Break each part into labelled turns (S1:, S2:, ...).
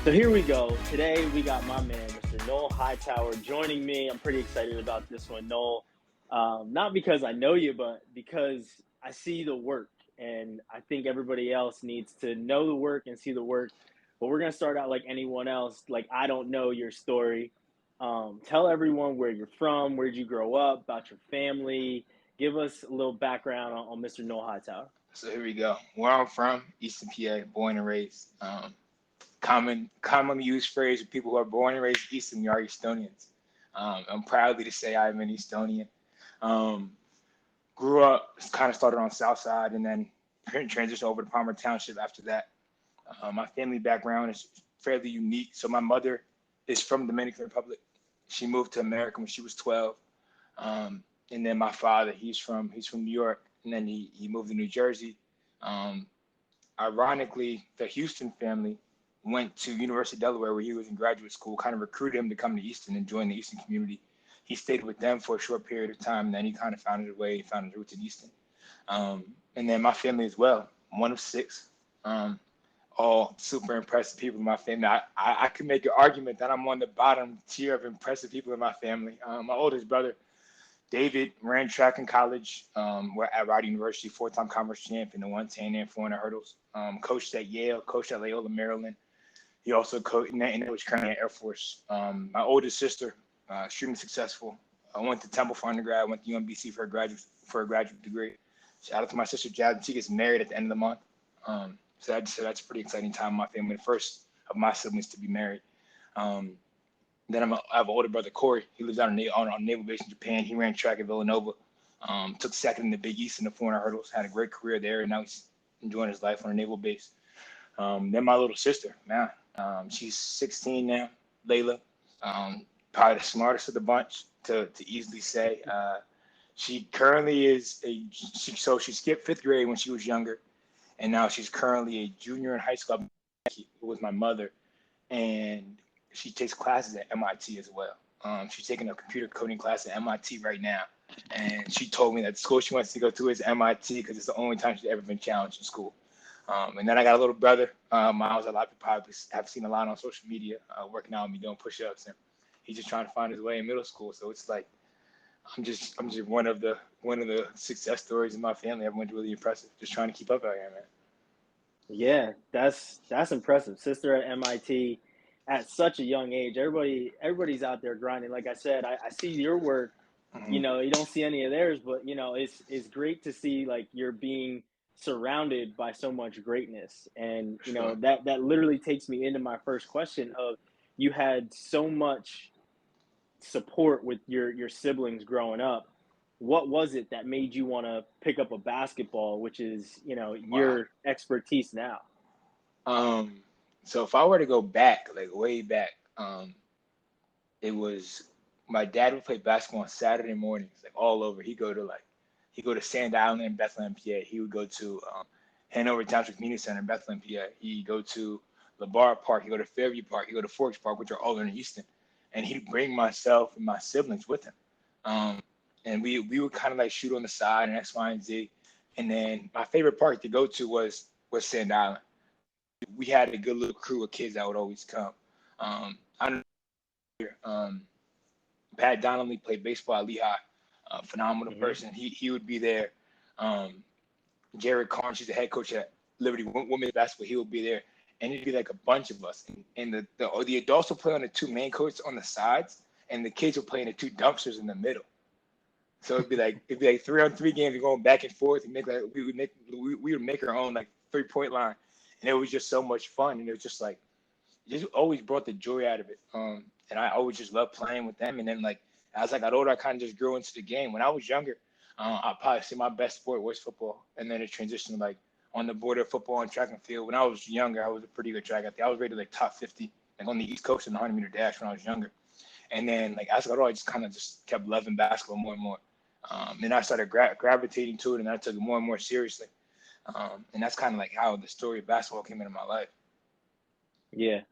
S1: So here we go. Today we got my man, Mr. Noel Hightower, joining me. I'm pretty excited about this one, Noel. Not because I know you, but because I see the work, and I think everybody else needs to know the work and see the work. But we're gonna start out like anyone else. Like I don't know your story. Tell everyone where you're from, where did you grow up, about your family. Give us a little background on Mr. Noel Hightower.
S2: So here we go. Where I'm from, Easton, PA, born and raised. Commonly used phrase for people who are born and raised Easton, we are Estonians. I'm proudly to say I'm an Estonian. Um, Grew up, kind of started on South Side, and then transitioned over to Palmer Township after that. My family background is fairly unique. So my mother is from Dominican Republic. She moved to America when she was 12. And then my father, he's from New York, and then he moved to New Jersey. Um, Ironically, the Houston family went to University of Delaware where he was in graduate school, kind of recruited him to come to Easton and join the Easton community. He stayed with them for a short period of time, and then he kind of found his way, found his roots in Easton. And then my family as well, one of six, all super impressive people in my family. I could make an argument that I'm on the bottom tier of impressive people in my family. My oldest brother, David, ran track in college. We're at Rider University, four-time conference champ in the 110 and 400 hurdles. Coached at Yale, coached at Loyola, Maryland. He also coached, and was currently at Air Force. My oldest sister, extremely successful. I went to Temple for undergrad, went to UMBC for a graduate degree. Shout out to my sister Jasmine. She gets married at the end of the month. So that's a pretty exciting time in my family. The first of my siblings to be married. Then I have an older brother, Corey. He lives out on a naval base in Japan. He ran track at Villanova. Took second in the Big East in the 400 hurdles. Had a great career there, and now he's enjoying his life on a naval base. Then my little sister, man, she's 16 now, Layla. Probably the smartest of the bunch to easily say. She currently she skipped fifth grade when she was younger, and now she's currently a junior in high school. With my mother, and she takes classes at MIT as well. She's taking a computer coding class at MIT right now, and she told me that the school she wants to go to is MIT because it's the only time she's ever been challenged in school. And then I got a little brother, Miles. A lot of people probably have seen a lot on social media, working out with me, doing push-ups, and he's just trying to find his way in middle school. So it's like I'm just one of the success stories in my family. Everyone's really impressive. Just trying to keep up out here, man.
S1: Yeah, that's impressive. Sister at MIT at such a young age. Everybody's out there grinding. Like I said, I see your work.
S2: Mm-hmm.
S1: You don't see any of theirs, but it's great to see like you're being surrounded by so much greatness. And
S2: Sure.
S1: that literally takes me into my first question of you had so much support with your siblings growing up. What was it that made you want to pick up a basketball, which is,
S2: Wow.
S1: your expertise now?
S2: Um, so if I were to go back, like way back, it was my dad would play basketball on Saturday mornings, like all over. He'd go to Sand Island in Bethlehem, PA. He would go to Hanover Township Community Center in Bethlehem, PA. He'd go to LeBar Park. He'd go to Fairview Park. He'd go to Forks Park, which are all in Easton. And he'd bring myself and my siblings with him. Um, and we would kind of like shoot on the side and X, Y, and Z. And then my favorite park to go to was Sand Island. We had a good little crew of kids that would always come. I don't know, Pat Donnelly played baseball at Lehigh, phenomenal
S1: Hmm.
S2: person. He would be there. Um, Jared Carnes, he's the head coach at Liberty Women's Basketball. He would be there, and it'd be like a bunch of us. And the adults would play on the two main courts on the sides, and the kids would play in the two dumpsters in the middle. So it'd be like 3-on-3 games going back and forth, and make like we would make our own like 3-point line, and it was just so much fun. And it was just like it just always brought the joy out of it. And I always just loved playing with them. And then like as I got older, I kind of just grew into the game. When I was younger, I'd probably say my best sport was football, and then it transitioned to like on the border of football and track and field. When I was younger, I was a pretty good track athlete. I was rated like top 50, like on the East Coast in the 100-meter dash when I was younger. And then like as I got older, I just kind of just kept loving basketball more and more. And I started gravitating to it, and I took it more and more seriously. And that's kind of like how the story of basketball came into my life.
S1: Yeah.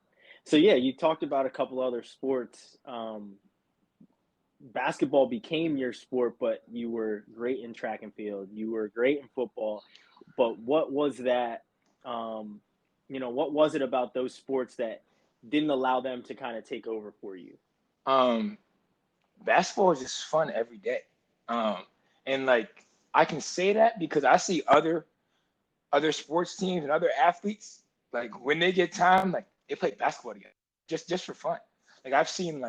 S1: So yeah, you talked about a couple other sports. Basketball became your sport, but you were great in track and field. You were great in football. But what was that? What was it about those sports that didn't allow them to kind of take over for you?
S2: Um, Basketball is just fun every day. Um, and like I can say that because I see other sports teams and other athletes, like when they get time, like they play basketball together, just for fun. Like I've seen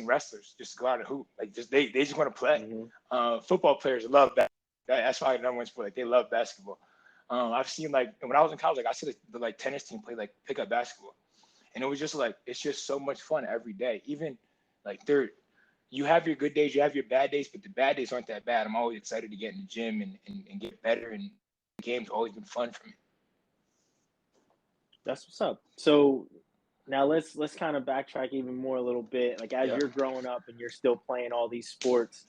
S2: wrestlers just go out and hoop, like just they just want to play.
S1: Hmm.
S2: Football players love that. That's why the number one sport. Like they love basketball. I've seen like when I was in college, like I see the like tennis team play like pickup basketball, and it was just like it's just so much fun every day. Even like you have your good days, you have your bad days, but the bad days aren't that bad. I'm always excited to get in the gym and get better, and the game's always been fun for me.
S1: That's what's up. So now let's kind of backtrack even more a little bit. Like as
S2: Yeah.
S1: you're growing up and you're still playing all these sports,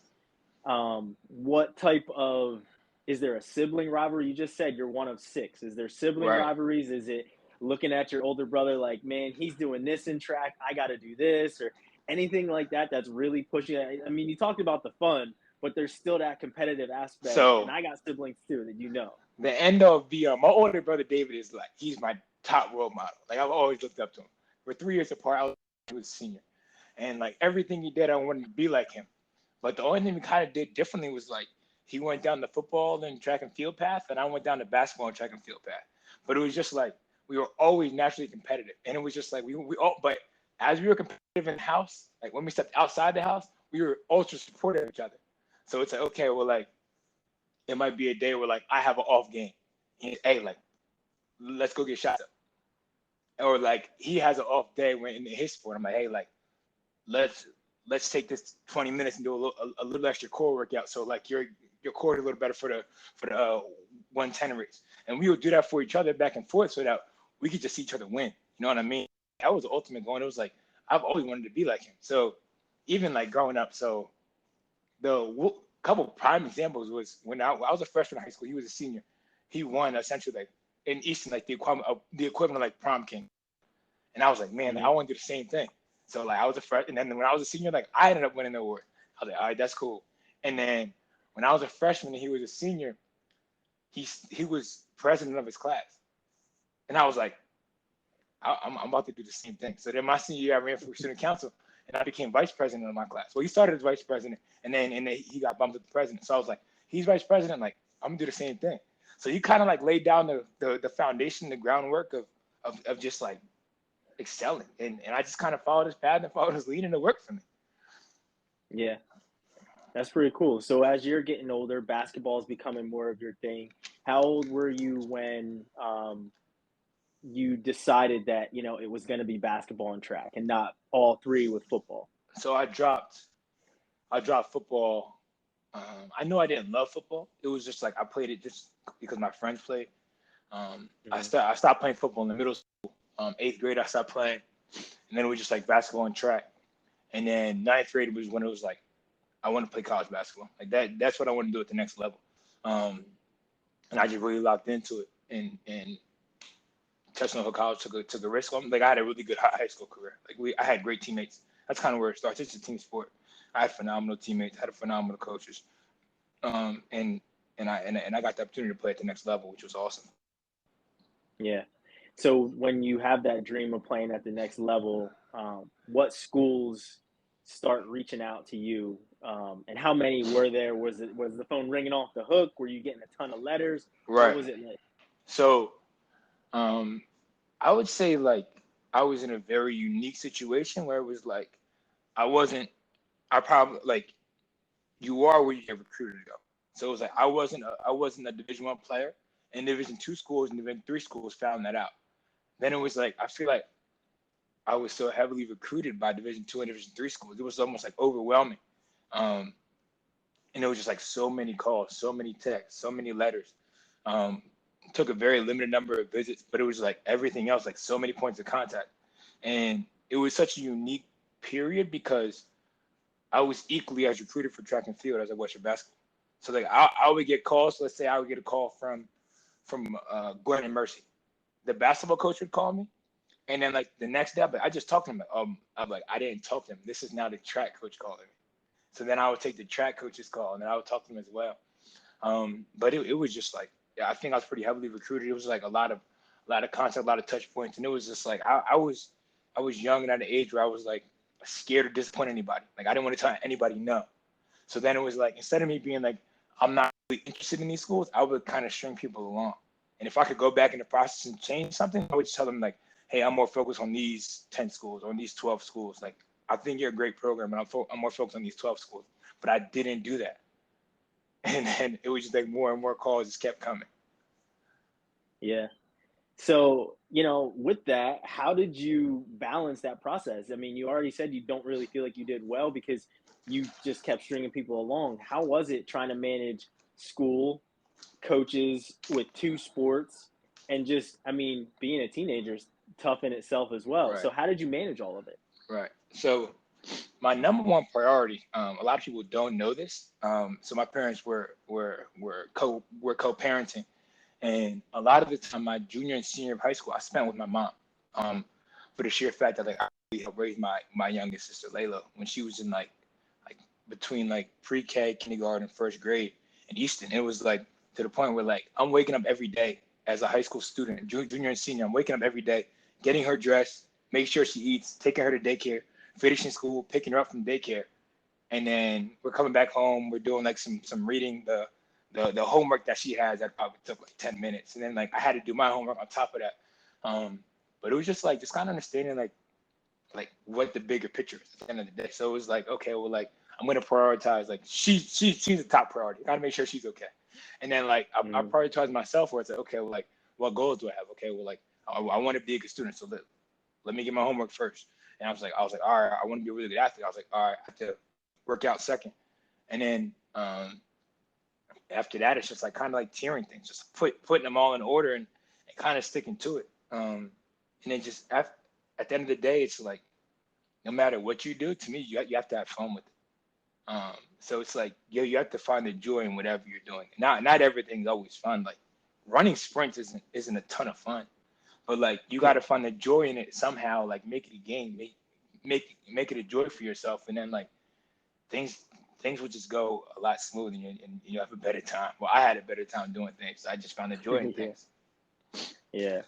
S1: what type of is there a sibling rivalry? You just said you're one of six. Is there sibling
S2: Right.
S1: rivalries? Is it looking at your older brother like, man, he's doing this in track, I got to do this, or anything like that that's really pushing it? I mean, you talked about the fun, but there's still that competitive aspect. And
S2: So
S1: I got siblings too that you know.
S2: the end of the my older brother David is like he's my top role model. Like I've always looked up to him. We're 3 years apart. He was a senior, and like everything he did, I wanted to be like him. But the only thing we kind of did differently was like he went down the football and track and field path, and I went down the basketball and track and field path. But it was just like we were always naturally competitive, and it was just like we all. But as we were competitive in the house, like when we stepped outside the house, we were ultra supportive of each other. So it's like okay, well like it might be a day where like I have an off game, and hey like let's go get shots up, or like he has an off day when in his sport. I'm like hey like let's take this 20 minutes and do a little extra core workout so like your core is a little better for the 110 race, and we would do that for each other back and forth so that we could just see each other win. You know what I mean? That was the ultimate goal. It was like I've always wanted to be like him. So even like growing up, so the couple prime examples was when I was a freshman in high school. He was a senior. He won essentially like in Easton like the equivalent of like prom king. And I was like, man, I
S1: Hmm.
S2: want to do the same thing. So like I was a freshman, and then when I was a senior, like I ended up winning the award. I was like, all right, that's cool. And then when I was a freshman and he was a senior, he was president of his class, and I was like, I'm about to do the same thing. So then my senior year, I ran for student council, and I became vice president of my class. Well, he started as vice president, and then he got bumped up to president. So I was like, he's vice president, like I'm gonna do the same thing. So you kind of like laid down the foundation, the groundwork of just like excelling. And I just kind of followed his path and followed his lead, and it worked for me.
S1: Yeah. That's pretty cool. So as you're getting older, basketball is becoming more of your thing. How old were you when you decided that it was going to be basketball and track and not all three with football?
S2: So I dropped football. I know I didn't love football. It was just like I played it just because my friends played.
S1: Hmm.
S2: I stopped playing football in the middle school. Eighth grade I stopped playing, and then it was just like basketball and track. And then ninth grade was when it was like I want to play college basketball. Like that. That's what I want to do at the next level. Um, and I just really locked into it. And Touchdown Hill College took a risk on me. Like I had a really good high school career. Like I had great teammates. That's kind of where it starts. It's a team sport. I had phenomenal teammates. Had phenomenal coaches. And I got the opportunity to play at the next level, which was awesome.
S1: Yeah. So when you have that dream of playing at the next level, what schools start reaching out to you? And how many were there? Was the phone ringing off the hook? Were you getting a ton of letters? What
S2: Right.
S1: was it like?
S2: So um, I would say like I was in a very unique situation where it was like I wasn't. I probably like you are where you get recruited to go. So it was like I wasn't a Division 1 player, and Division 2 schools and Division 3 schools found that out. Then it was like I feel like I was so heavily recruited by Division 2 and Division 3 schools. It was almost like overwhelming. Um, and it was just like so many calls, so many texts, so many letters. Um, took a very limited number of visits, but it was like everything else, like so many points of contact. And it was such a unique period because I was equally as recruited for track and field as I was for basketball. So like I would get calls. Let's say I would get a call from Glenn and Mercy. The basketball coach would call me, and then like the next day, I just talked to him. I'm like I didn't talk to him. This is now the track coach calling me. So then I would take the track coach's call, and then I would talk to him as well. But it was just like yeah, I think I was pretty heavily recruited. It was like a lot of contact, a lot of touch points, and it was just like I was. I was young and at an age where I was like scared to disappoint anybody. Like I didn't want to tell anybody no. So then it was like, instead of me being like, I'm not really interested in these schools, I would kind of string people along. And if I could go back in the process and change something, I would just tell them like, hey, I'm more focused on these 10 schools or these 12 schools. Like, I think you're a great program, and I'm more focused on these 12 schools. But I didn't do that. And then it was just like more and more calls just kept coming.
S1: Yeah. So, with that, how did you balance that process? I mean, you already said you don't really feel like you did well because you just kept stringing people along. How was it trying to manage school, coaches with two sports, and just, I mean, being a teenager is tough in itself as well.
S2: Right.
S1: So how did you manage all of it?
S2: Right. So my number one priority, a lot of people don't know this. So my parents were co-parenting, and a lot of the time, my junior and senior of high school, I spent with my mom. For the sheer fact that like I really helped raise my youngest sister Layla when she was in like between like pre-K, kindergarten, first grade in Easton. It was like to the point where like I'm waking up every day as a high school student, junior and senior. I'm waking up every day, getting her dressed, make sure she eats, taking her to daycare, finishing school, picking her up from daycare, and then we're coming back home. We're doing like some reading, the homework that she has that probably took like 10 minutes, and then like I had to do my homework on top of that. But it was just like just kind of understanding like what the bigger picture is at the end of the day. So it was like, okay, well, like I'm gonna prioritize like she's the top priority. I gotta make sure she's okay. And then like I prioritize myself where it's like, okay, well, like what goals do I have? Okay, well, like I want to be a good student, so let me get my homework first. And I was like, all right, I want to be a really good athlete. I was like, all right, I have to work out second. And then after that, it's just like kind of like tiering things, just putting them all in order and kind of sticking to it. And then just at the end of the day, it's like no matter what you do, to me, you have to have fun with it. So it's like you have to find the joy in whatever you're doing. Not everything's always fun. Like running sprints isn't a ton of fun, but like you got to find the joy in it somehow. Like make it a game, make it a joy for yourself, and then like things will just go a lot smoother, and you have a better time. Well, I had a better time doing things. I just found the joy in things.
S1: Yeah.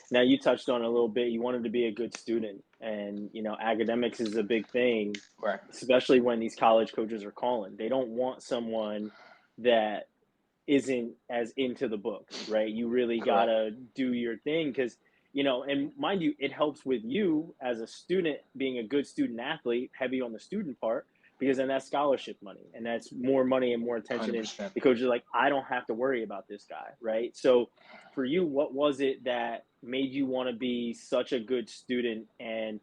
S1: Now you touched on it a little bit. You wanted to be a good student, and academics is a big thing,
S2: Right.
S1: especially when these college coaches are calling. They don't want someone that isn't as into the books, right? You really gotta do your thing because and mind you, it helps with you as a student being a good student athlete, heavy on the student part, because then that's scholarship money and that's more money and more attention.
S2: 100%.
S1: And the coach is like, I don't have to worry about this guy, right? So for you, what was it that made you want to be such a good student, and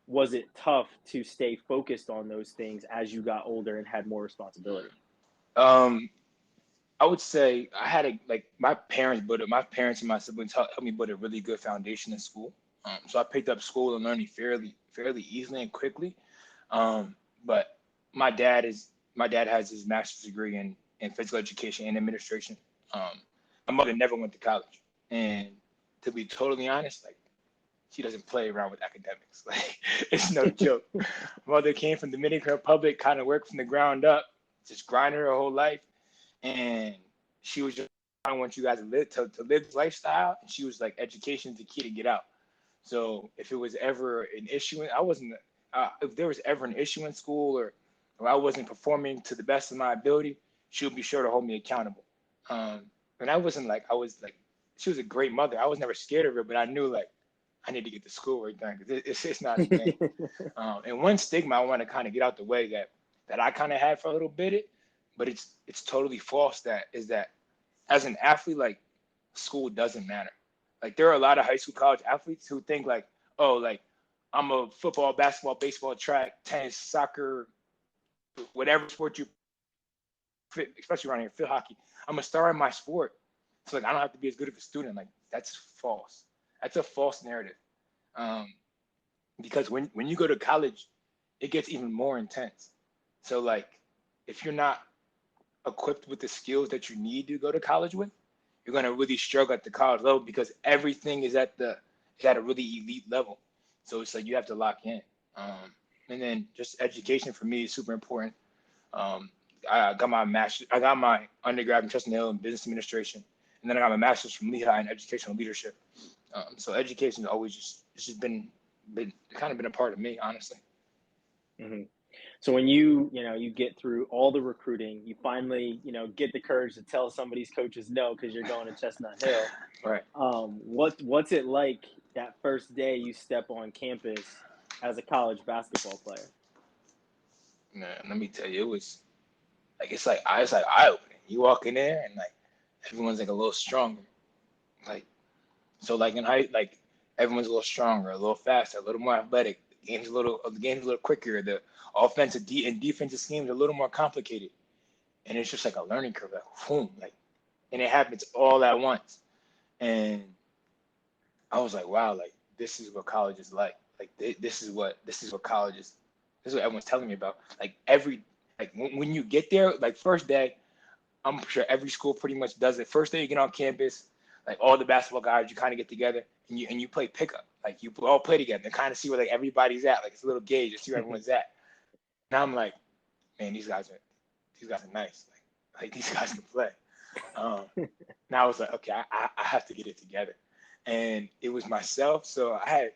S1: was it tough to stay focused on those things as you got older and had more responsibility?
S2: I would say I had my parents and my siblings helped me build a really good foundation in school. So I picked up school and learning fairly easily and quickly. But my dad has his master's degree in physical education and administration. My mother never went to college, and to be totally honest, like she doesn't play around with academics. Like it's no joke. My mother came from Dominican Republic, kind of worked from the ground up, just grinded her whole life. And she was just, I don't want you guys to live this lifestyle. And she was like, education's the key to get out. So if it was ever an issue, if there was ever an issue in school or I wasn't performing to the best of my ability, she would be sure to hold me accountable. And she was a great mother. I was never scared of her, but I knew like I need to get the schoolwork done because it's not a game. And one stigma I want to kind of get out the way that I kind of had for a little bit, but it's totally false. That as an athlete, like school doesn't matter. Like there are a lot of high school, college athletes who think like, oh, like I'm a football, basketball, baseball, track, tennis, soccer, whatever sport you, especially around here, field hockey. I'm a star in my sport, so like I don't have to be as good of a student. Like that's false. That's a false narrative. Because when you go to college, it gets even more intense. So like if you're not equipped with the skills that you need to go to college with, you're going to really struggle at the college level because everything is at a really elite level. So it's like you have to lock in. And then just education for me is super important. I got my undergrad in Chestnut Hill in business administration, and then I got my master's from Lehigh in educational leadership. So education has always just been been a part of me, honestly.
S1: Hmm. So when you get through all the recruiting, you finally, get the courage to tell some of these coaches no because you're going to Chestnut Hill.
S2: Right.
S1: What's it like that first day you step on campus as a college basketball player?
S2: Man, let me tell you, it was like it's like eye opening. You walk in there and like everyone's like a little stronger. Like so like in height, like everyone's a little stronger, a little faster, a little more athletic. The game's a little quicker. The and defensive schemes are a little more complicated. And it's just like a learning curve, like boom, like and it happens all at once. And I was like, wow, like this is what college is like. Like this is what college is. This is what everyone's telling me about. Like when you get there, like first day, I'm sure every school pretty much does it. First day you get on campus, like all the basketball guys, you kind of get together and you play pickup. Like you all play together and kind of see where like everybody's at. Like it's a little gauge to see where everyone's at. And I'm like, man, these guys are nice. Like these guys can play. Um, now I was like, okay, I have to get it together. And it was myself. So had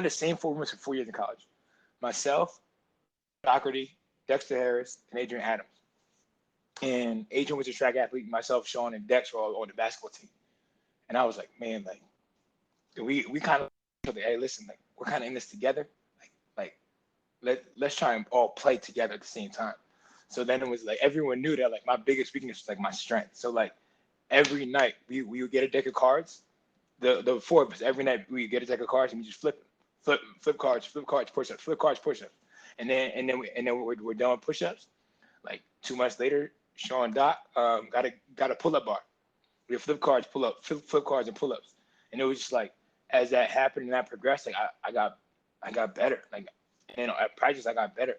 S2: the same 4 roommates for 4 years in college. Myself, Doherty, Dexter Harris, and Adrian Adams. And Adrian was a track athlete. Myself, Sean, and Dex were all on the basketball team. And I was like, man, like we kind of like, hey, listen, like we're kind of in this together. Let's try and all play together at the same time. So then it was like everyone knew that like my biggest weakness was like my strength. So like every night we would get a deck of cards. The four of us every night we would get a deck of cards and we just flip cards, push ups, flip cards, push ups, and then we're done with push ups. Like 2 months later, Sean Doc got a pull up bar. We have flip cards, flip cards and pull ups, and it was just like as that happened and that progressed, like I got better. Like at practice I got better.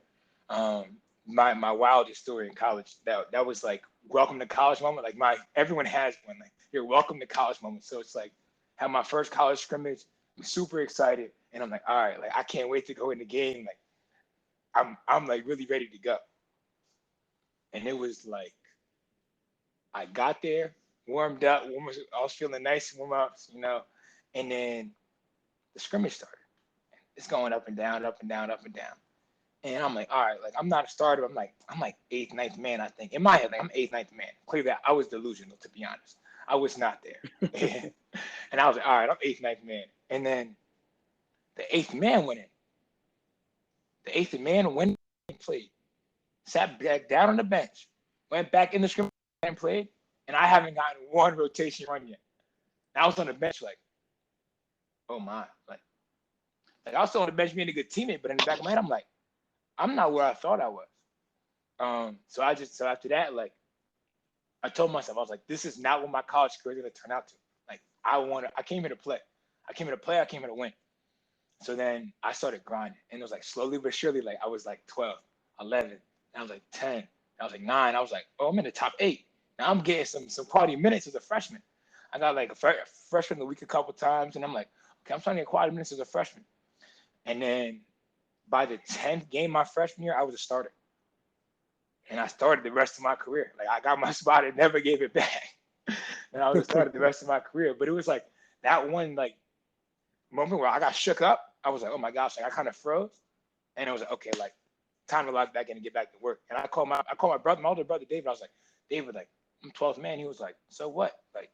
S2: Um, my wildest story in college that was like welcome to college moment. Like everyone has one. Like your welcome to college moment. So it's like had my first college scrimmage. I'm super excited, and I'm like, all right, like I can't wait to go in the game. Like I'm like really ready to go. And it was like I got there, warmed up, I was feeling nice warm ups, and then the scrimmage started. It's going up and down, up and down, up and down. And I'm like, all right, like I'm not a starter. I'm like eighth, ninth man, I think. In my head, like I'm eighth, ninth man. Clearly, I was delusional, to be honest. I was not there. And I was like, all right, I'm eighth, ninth man. And then the eighth man went in. The eighth man went and played. Sat back down on the bench, went back in the scrimmage and played. And I haven't gotten one rotation run yet. And I was on the bench like, oh my. Like I was still on the bench being a good teammate, but in the back of my head, I'm like, I'm not where I thought I was. So after that, like, I told myself, I was like, this is not what my college career is going to turn out to. Like, I came here to play. I came here to win. So then I started grinding. And it was like slowly but surely, like, I was like 12, 11, and I was like 10, I was like 9. I was like, oh, I'm in the top 8. Now I'm getting some quality minutes as a freshman. I got like a freshman of the week a couple times, and I'm like, okay, I'm trying to get quality minutes as a freshman. And then by the 10th game my freshman year, I was a starter. And I started the rest of my career. Like I got my spot and never gave it back. And I was started the rest of my career. But it was like that one like moment where I got shook up. I was like, oh my gosh, like I kind of froze. And it was like, okay, like time to log back in and get back to work. And I called my brother, my older brother David. I was like, David, like I'm 12th man. He was like, so what? Like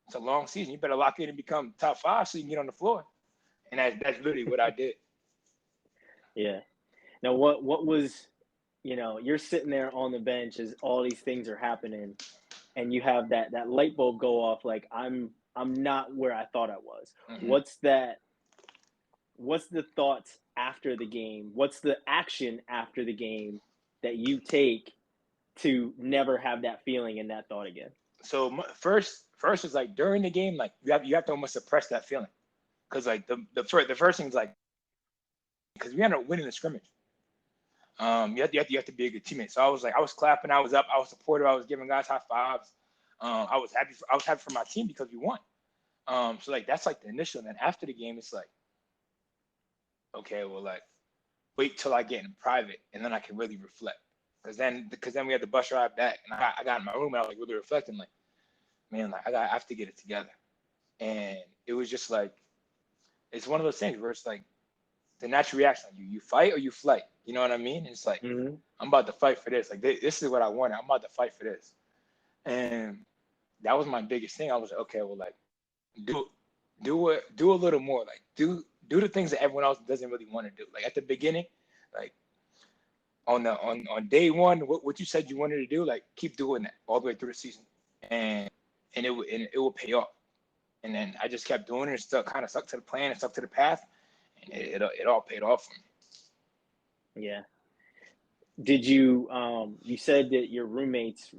S2: it's a long season. You better lock in and become top 5 so you can get on the floor. And that's literally what I did.
S1: Yeah. Now, what was, you're sitting there on the bench as all these things are happening, and you have that light bulb go off. Like I'm not where I thought I was.
S2: Mm-hmm.
S1: What's the thoughts after the game? What's the action after the game that you take to never have that feeling and that thought again?
S2: So first is like during the game, like you have to almost suppress that feeling, because like the first thing is like because we ended up winning the scrimmage. You have to be a good teammate. So I was clapping, I was up, I was supportive, I was giving guys high fives. I was happy for my team because we won. So like that's like the initial. And then after the game, it's like, okay, well like wait till I get in private and then I can really reflect. Because then we had the bus ride back and I got in my room and I was like really reflecting, like, man, like I have to get it together. And it was just like it's one of those things where it's like the natural reaction. You fight or you flight. You know what I mean? And it's like,
S1: Mm-hmm.
S2: I'm about to fight for this. Like, this is what I wanted. I'm about to fight for this. And that was my biggest thing. I was like, okay, well, like, do a little more. Like, do the things that everyone else doesn't really want to do. Like at the beginning, like on day one, what you said you wanted to do, like keep doing that all the way through the season, and it will pay off. And then I just kept doing it, and stuck to the plan and stuck to the path, and it all paid off for me.
S1: Yeah. Did you you said that your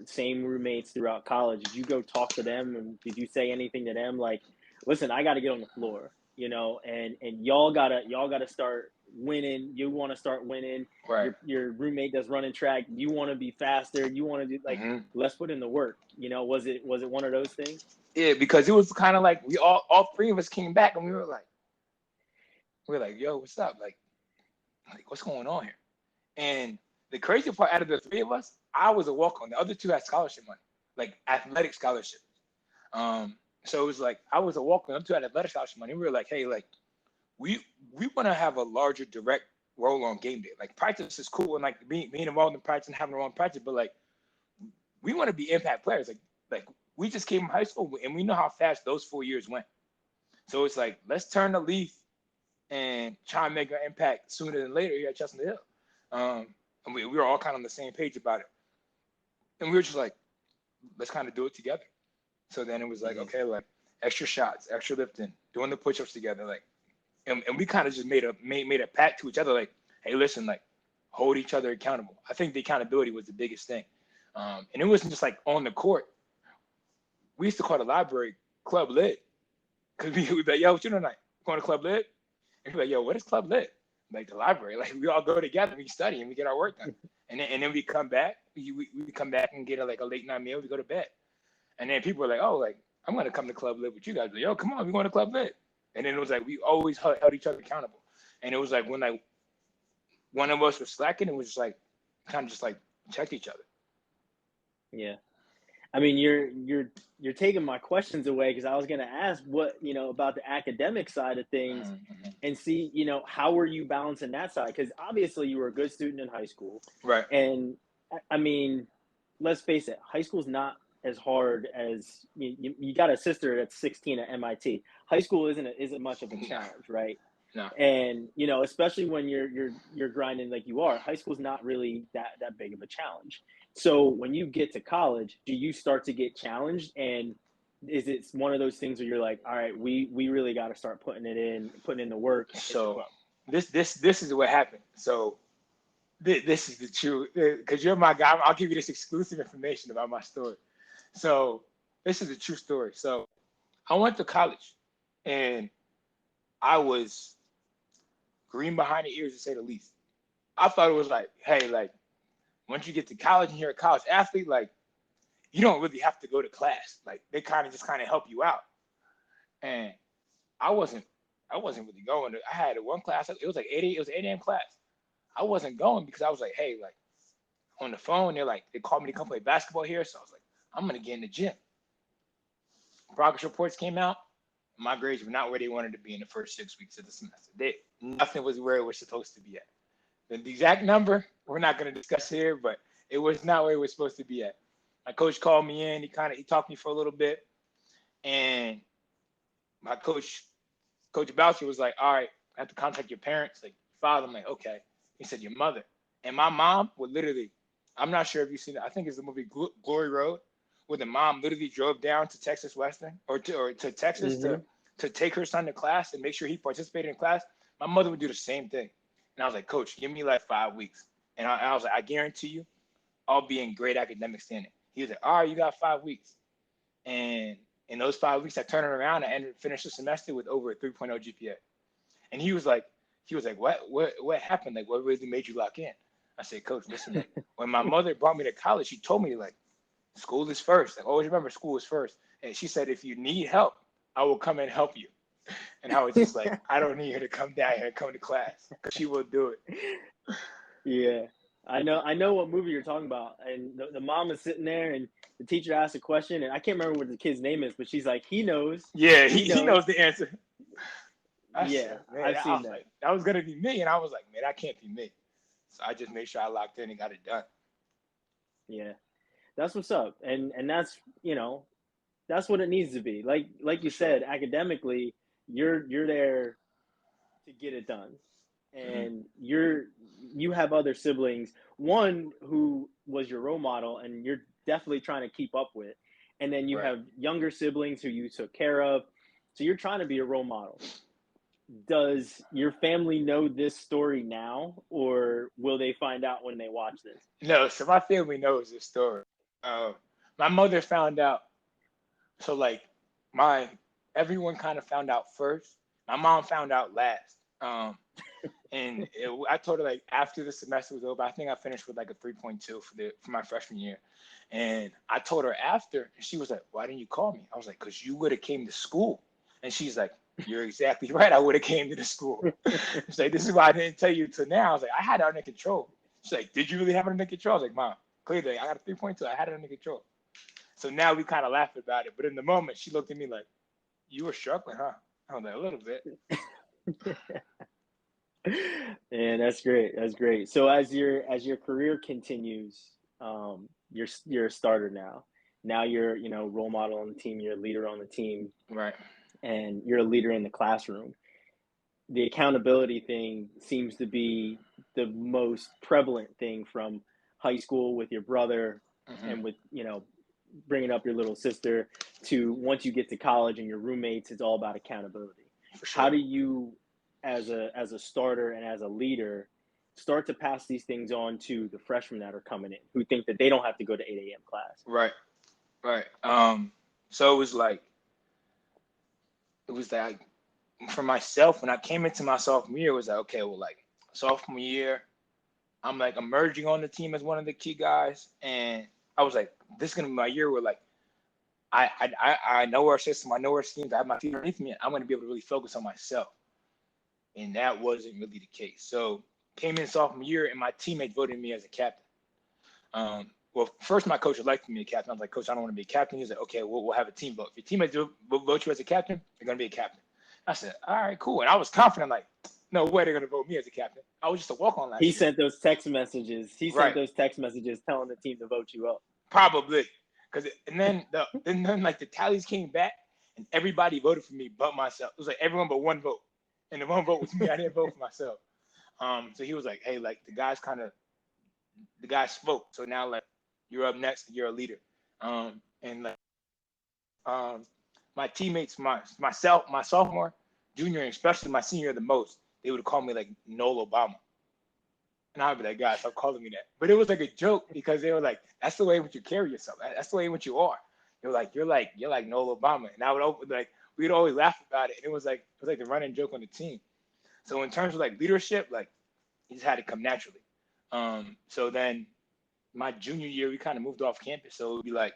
S1: same roommates throughout college, did you go talk to them and did you say anything to them like, listen, I got to get on the floor, and y'all gotta start winning. You want to start winning.
S2: Right.
S1: Your roommate that's running track, you want to be faster. You want to do like,
S2: Mm-hmm.
S1: let's put in the work. Was it one of those things?
S2: Yeah, because it was kind of like we all three of us came back and we were like, yo, what's up? Like what's going on here? And the crazy part, out of the three of us, I was a walk-on. The other two had scholarship money, like athletic scholarships. So it was like I was a walk-on. The other two had athletic scholarship money. We were like, hey, like we want to have a larger direct role on game day. Like practice is cool and like being involved in practice and having our own practice, but like we want to be impact players. Like we just came from high school and we know how fast those 4 years went. So it's like let's turn the leaf and try and make an impact sooner than later here at Chestnut Hill. And we were all kind of on the same page about it. And we were just like, let's kind of do it together. So then it was like, okay, like extra shots, extra lifting, doing the push-ups together. Like, and we kind of just made a pact to each other, like, hey, listen, like hold each other accountable. I think the accountability was the biggest thing. And it wasn't just like on the court. We used to call the library Club Lit. Because we'd be like, yo, what you doing tonight? Going to Club Lit? And we'd be like, yo, what is Club Lit? Like the library, like we all go together, we study and we get our work done, and then we come back, we come back and get a late night meal, we go to bed, and then people are like, oh, like I'm gonna come to Club Lit with you guys, like, yo, come on, we going to Club Lit, and then it was like we always held each other accountable, and it was like when like one of us was slacking, it was just like kind of just like check each other.
S1: Yeah. I mean, you're taking my questions away because I was going to ask what, about the academic side of things and see, how were you balancing that side? Because obviously you were a good student in high school.
S2: Right.
S1: And I mean, let's face it, high school's not as hard as you got a sister that's 16 at MIT. High school isn't much of a challenge, right?
S2: No.
S1: And especially when you're grinding like you are, high school's not really that big of a challenge. So when you get to college, do you start to get challenged? And is it one of those things where you're like, all right, we really got to start putting in the work?
S2: So this is what happened. So this is the truth, because you're my guy. I'll give you this exclusive information about my story. So this is a true story. So I went to college and I was green behind the ears, to say the least. I thought it was like, hey, like once you get to college and you're a college athlete, like you don't really have to go to class. Like they kind of help you out. And I wasn't really going. I had one class. It was like 8 a.m. class. I wasn't going because I was like, hey, like on the phone, they called me to come play basketball here. So I was like, I'm gonna get in the gym. Progress reports came out. My grades were not where they wanted to be in the first 6 weeks of the semester. Nothing was where it was supposed to be at. The exact number we're not going to discuss here, but it was not where it was supposed to be at. My coach called me in. He talked to me for a little bit, and my coach Boucher was like, all right, I have to contact your parents, like your father. I'm like, okay. He said, your mother. And my mom would literally, I'm not sure if you've seen it. I think it's the movie Glory Road, where the mom literally drove down to Texas Western or to Texas to take her son to class and make sure he participated in class. My mother would do the same thing. And I was like, Coach, give me like 5 weeks. And I was like, I guarantee you, I'll be in great academic standing. He was like, all right, you got 5 weeks. And in those 5 weeks, I turned it around and finished the semester with over a 3.0 GPA. And he was like, what happened? Like, what really made you lock in? I said, Coach, listen, like, when my mother brought me to college, she told me, like, school is first. Like, always remember, school is first. And she said, if you need help, I will come and help you. And I was just like, I don't need her to come down here and come to class, because she will do it.
S1: Yeah. I know what movie you're talking about. And the mom is sitting there and the teacher asks a question and I can't remember what the kid's name is, but she's like, he knows.
S2: Yeah, he knows the answer. I
S1: Yeah,
S2: said, man,
S1: I've
S2: I
S1: seen
S2: was
S1: that.
S2: like, that was gonna be me, and I was like, man, that can't be me. So I just made sure I locked in and got it done.
S1: Yeah, that's what's up, and that's that's what it needs to be. Like
S2: For
S1: you
S2: sure.
S1: said, academically, you're there to get it done,
S2: Hmm.
S1: and you have other siblings. One who was your role model, and you're definitely trying to keep up with, and then you
S2: Right.
S1: have younger siblings who you took care of. So you're trying to be a role model. Does your family know this story now, or will they find out when they watch this?
S2: No, so my family knows this story. My mother found out. So like my everyone kind of found out first. My mom found out last. I told her like after the semester was over, I think I finished with like a 3.2 for my freshman year. And I told her after, and she was like, "Why didn't you call me?" I was like, "Cause you would have came to school." And she's like, "You're exactly right. I would have came to the school." She's like, "This is why I didn't tell you till now." I was like, "I had it under control." She's like, "Did you really have it under control?" I was like, "Mom, clearly I got a 3.2. I had it under control." So now we kind of laugh about it, but in the moment, she looked at me like, "You were struggling, huh?" I was like, "A little bit."
S1: Yeah, that's great. That's great. So as your career continues, you're a starter now. Now you're role model on the team. You're a leader on the team,
S2: Right.
S1: and you're a leader in the classroom. The accountability thing seems to be the most prevalent thing from high school with your brother,
S2: Hmm.
S1: and with bringing up your little sister, to once you get to college and your roommates. It's all about accountability.
S2: For
S1: How
S2: sure.
S1: do you, as a starter and as a leader, start to pass these things on to the freshmen that are coming in, who think that they don't have to go to 8 a.m. class?
S2: Right. Right. So it was like for myself when I came into my sophomore year, it was like, okay, well, like sophomore year, I'm like emerging on the team as one of the key guys, and I was like, this is gonna be my year where like I know our system, I know our schemes, I have my feet underneath me, and I'm gonna be able to really focus on myself. And that wasn't really the case. So came in sophomore year, and my teammate voted me as a captain. Well, first my coach elected me a captain. I was like, Coach, I don't want to be a captain. He's like, okay, we'll have a team vote. If your teammates vote you as a captain, you're gonna be a captain. I said, all right, cool. And I was confident, like, no way they're gonna vote me as a captain. I was just a walk on
S1: He
S2: last year.
S1: sent those text messages. He sent
S2: Right.
S1: those text messages telling the team to vote you up.
S2: Probably. And then like the tallies came back and everybody voted for me but myself. It was like everyone but one vote. And the one vote was me. I didn't vote for myself. So he was like, hey, like the guys spoke. So now like you're up next, you're a leader. And like um my teammates, myself, my sophomore, junior, and especially my senior the most, they would call me like Noel Obama. And I'd be like, guys, stop calling me that. But it was like a joke because they were like, that's the way in which you carry yourself. That's the way in which you are. You're like Noel Obama. And I would open like we'd always laugh about it. And it was like the running joke on the team. So in terms of like leadership, like it just had to come naturally. So then my junior year, we kind of moved off campus. So it would be like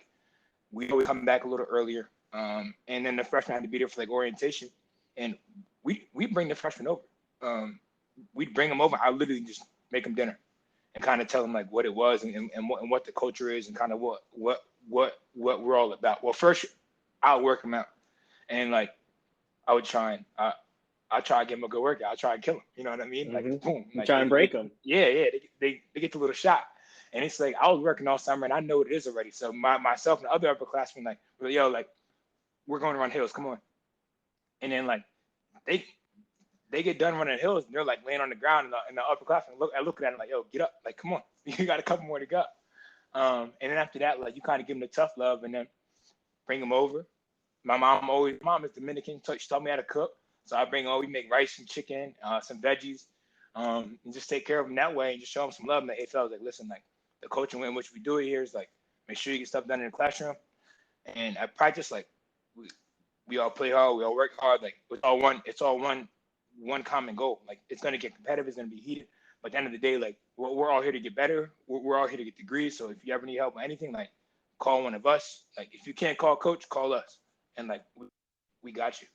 S2: we always come back a little earlier. And then the freshmen had to be there for like orientation. And we bring the freshmen over. We'd bring them over. I literally just make them dinner and kind of tell them like what it was and what the culture is and kind of what we're all about. Well, first I'll work them out and like I would try and I try to give them a good workout. I try and kill them. You know what I mean? Like boom,
S1: You
S2: like
S1: try and break them.
S2: yeah, they get the little shot. And it's like I was working all summer and I know what it is already. So myself and the other upperclassmen like, yo, like we're going to run hills. Come on. And then like they they get done running hills and they're like laying on the ground in the upperclassmen. I look at them like, yo, get up. Like, come on. You got a couple more to go. And then after that, like you kind of give them the tough love and then bring them over. Mom is Dominican. So she taught me how to cook. So I bring over, we make rice and chicken, some veggies, and just take care of them that way and just show them some love. And the AFL was like, listen, like the coaching way in which we do it here is like, make sure you get stuff done in the classroom. And at practice, like we all play hard, we all work hard. Like it's all one common goal. Like it's gonna get competitive, it's gonna be heated. But at the end of the day, like we're all here to get better. We're all here to get degrees. So if you ever need help with anything, like call one of us. Like if you can't call coach, call us. And like we got you.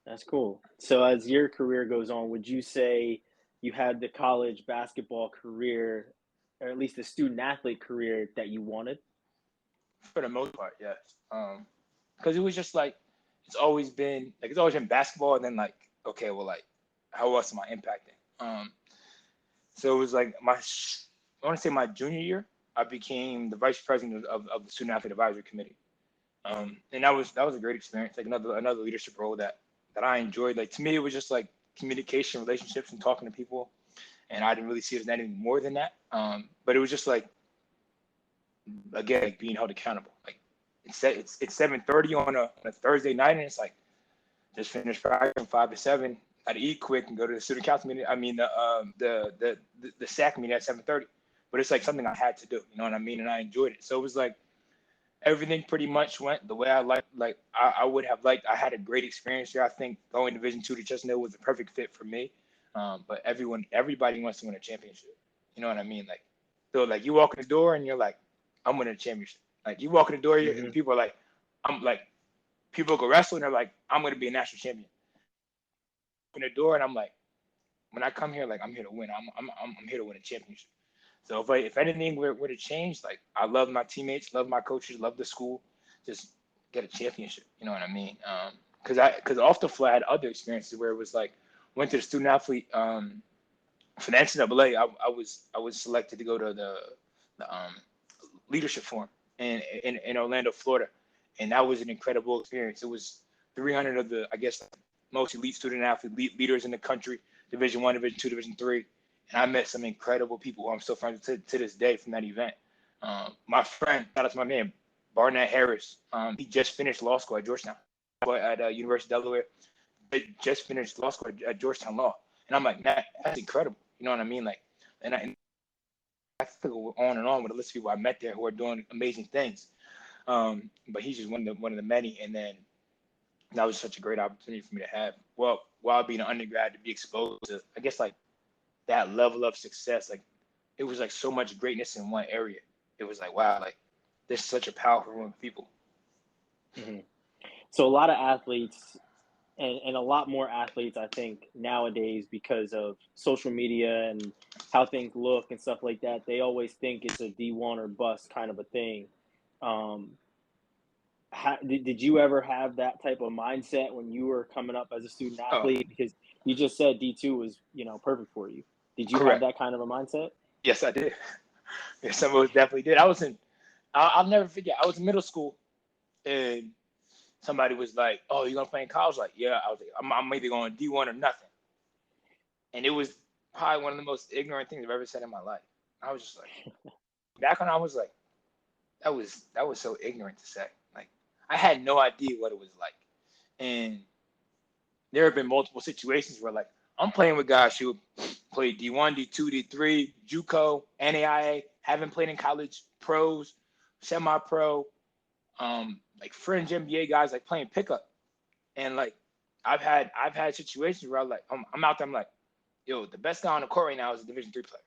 S1: That's cool. So as your career goes on, would you say you had the college basketball career, or at least the student athlete career that you wanted?
S2: For the most part, yes. Because it was just like it's always been basketball, and then like, okay, well, like, how else am I impacting? So it was like I want to say my junior year, I became the vice president of the student athlete advisory committee. And that was a great experience, like another leadership role that I enjoyed. Like to me, it was just like communication, relationships, and talking to people, and I didn't really see it as anything more than that. But it was just like, again, like being held accountable. Like it's 7:30 on a Thursday night, and it's like just finished practice from 5 to 7. I'd eat quick and go to the student council meeting. I mean the SAC meeting at 7:30. But it's like something I had to do. You know what I mean? And I enjoyed it. So it was like everything pretty much went the way I liked. Like I would have liked. I had a great experience there. I think going Division II to Chestnut was the perfect fit for me. But everybody wants to win a championship. You know what I mean? Like, so like you walk in the door and you're like, I'm winning a championship. Like you walk in the door and people are like, I'm like, people go wrestle and they're like, I'm going to be a national champion. In the door and I'm like, when I come here, like I'm here to win. I'm here to win a championship. So if anything were to change, like I love my teammates, love my coaches, love the school, just get a championship. You know what I mean? Because off the floor I had other experiences where it was like went to the student athlete for the NCAA. I was selected to go to the leadership forum in Orlando, Florida, and that was an incredible experience. It was 300 of the, I guess, most elite student athlete leaders in the country, Division I, Division II, Division III. And I met some incredible people who I'm still friends with to this day from that event. My friend, shout out to my man, Barnett Harris. He just finished law school at Georgetown, at University of Delaware. He just finished law school at Georgetown Law. And I'm like, that's incredible. You know what I mean? Like, and I could go on and on with a list of people I met there who are doing amazing things. But he's just one of the many. And then that was such a great opportunity for me to have. Well, while being an undergrad, to be exposed to, I guess, like that level of success. Like it was like so much greatness in one area. It was like, wow, like there's such a powerful room of people.
S1: Mm-hmm. So a lot of athletes and a lot more athletes, I think nowadays, because of social media and how things look and stuff like that, they always think it's a D1 or bust kind of a thing. Did you ever have that type of mindset when you were coming up as a student athlete? Because you just said D2 was, perfect for you. Did you have
S2: Correct.
S1: that kind of a mindset?
S2: Yes, I did. Yes, some of us definitely did. I'll never forget. I was in middle school and somebody was like, "Oh, you gonna play in college?" Like, yeah. I was like, I'm either going D1 or nothing. And it was probably one of the most ignorant things I've ever said in my life. I was just like, back when I was like, that was so ignorant to say. Like, I had no idea what it was like. And there have been multiple situations where like I'm playing with guys who played D1, D2, D3, JUCO, NAIA, haven't played in college, pros, semi-pro, like fringe NBA guys like playing pickup. And like I've had situations where I'm out there, I'm like, yo, the best guy on the court right now is a Division III player.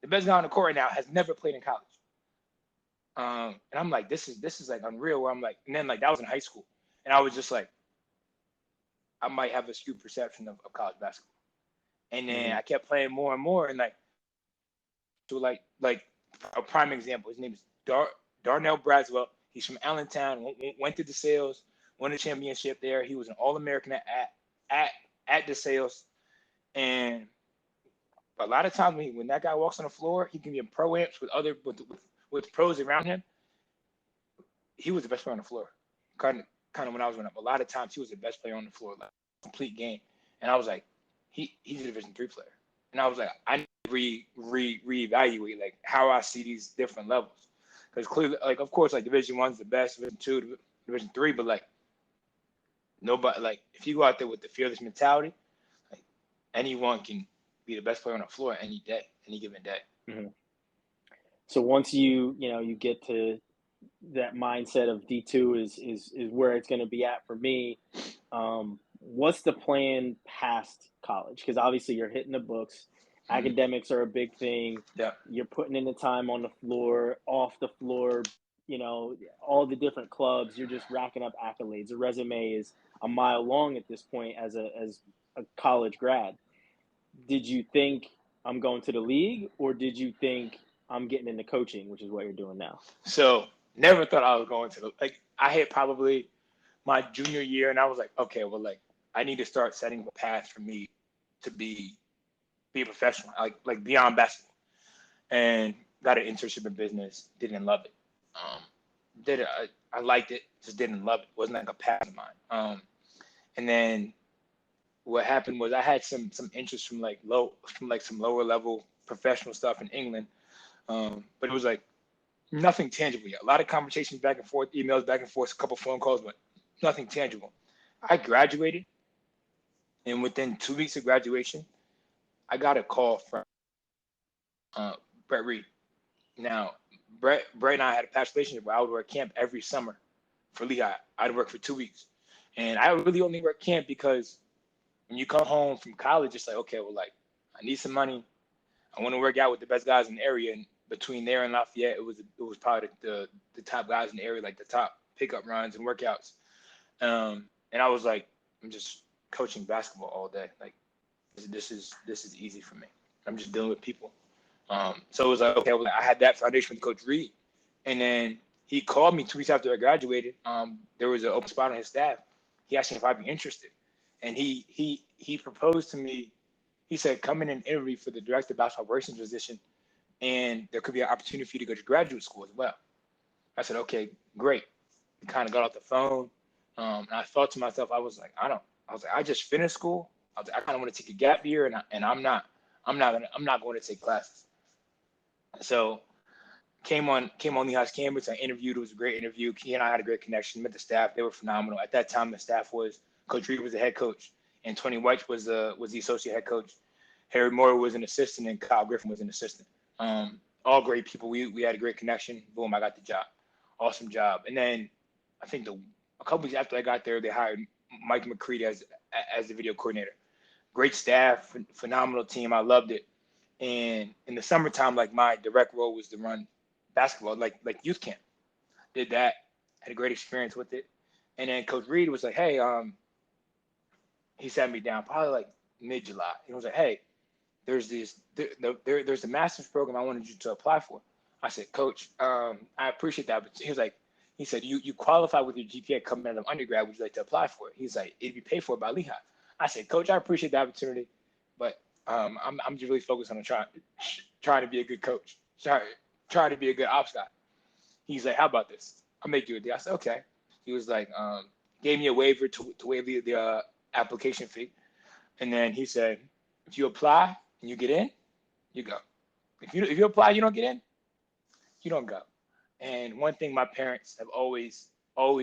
S2: The best guy on the court right now has never played in college. And I'm like, this is like unreal. Where I'm like, and then like that was in high school, and I was just like, I might have a skewed perception of college basketball. And then I kept playing more and more, and like, so like a prime example, his name is Darnell Braswell. He's from Allentown. Went to DeSales, won a championship there. He was an All-American at DeSales, and a lot of times when that guy walks on the floor, he can be in pro amps with pros around him. He was the best player on the floor. Kind of when I was growing up, a lot of times he was the best player on the floor, like complete game. And I was like, he's a Division III player. And I was like, I need to reevaluate like how I see these different levels. Because clearly, like of course, like Division I's the best, Division II, Division III, but like nobody, like if you go out there with the fearless mentality, like anyone can be the best player on the floor any day, any given day.
S1: Mm-hmm. So once you get to that mindset of D2 is where it's going to be at for me. What's the plan past college? Because obviously you're hitting the books. Academics are a big thing.
S2: Yeah.
S1: You're putting in the time on the floor, off the floor, all the different clubs. You're just racking up accolades. The resume is a mile long at this point as a college grad. Did you think I'm going to the league, or did you think I'm getting into coaching, which is what you're doing now?
S2: So never thought I was going to like I hit probably my junior year, and I was like, okay, well, like I need to start setting a path for me to be a professional, like beyond basketball. And got an internship in business. Didn't love it. Um, did it? I liked it, just didn't love it. It wasn't like a passion of mine. And then what happened was I had some interest from like some lower level professional stuff in England, but it was like nothing tangible yet. A lot of conversations back and forth, emails back and forth, a couple phone calls, but nothing tangible. I graduated, and within 2 weeks of graduation, I got a call from uh, Brett Reed. Now, Brett and I had a past relationship where I would work camp every summer for Lehigh. I'd work for 2 weeks, and I really only work camp because when you come home from college, it's like, okay, well, like I need some money. I want to work out with the best guys in the area. And between there and Lafayette, it was probably the top guys in the area, like the top pickup runs and workouts. And I was like, I'm just coaching basketball all day. Like this is easy for me. I'm just dealing with people. So it was like, okay, well, I had that foundation with Coach Reed, and then he called me 2 weeks after I graduated. There was an open spot on his staff. He asked me if I'd be interested, and he proposed to me. He said, come in and interview for the director of basketball operations position, and there could be an opportunity for you to go to graduate school as well. I said, okay, great. We kind of got off the phone, and I thought to myself, I was like, I just finished school. I was like, I kind of want to take a gap year, and I'm not going to take classes. So came on Lehigh's campus. I interviewed. It was a great interview. He and I had a great connection. Met the staff. They were phenomenal. At that time, the staff was Coach Reed was the head coach, and Tony White was the associate head coach. Harry Moore was an assistant, and Kyle Griffin was an assistant. All great people. We had a great connection. Boom, I got the job. Awesome job. And then I think a couple weeks after I got there, they hired Mike McCready as the video coordinator. Great staff, phenomenal team. I loved it. And in the summertime, like my direct role was to run basketball, like youth camp. Did that, had a great experience with it. And then Coach Reed was like, hey, he sat me down probably like mid-July. He was like, hey, there's a master's program I wanted you to apply for. I said, Coach, I appreciate that. But he said, you qualify with your GPA coming out of undergrad. Would you like to apply for it? He's like, it'd be paid for by Lehigh. I said, Coach, I appreciate the opportunity, but I'm just really focused on trying to be a good coach, trying to be a good ops guy. He's like, how about this? I'll make you a deal. I said, okay. He was like, gave me a waiver to waive the application fee. And then he said, if you apply and you get in, you go. If you apply, you don't get in, you don't go. And one thing my parents have always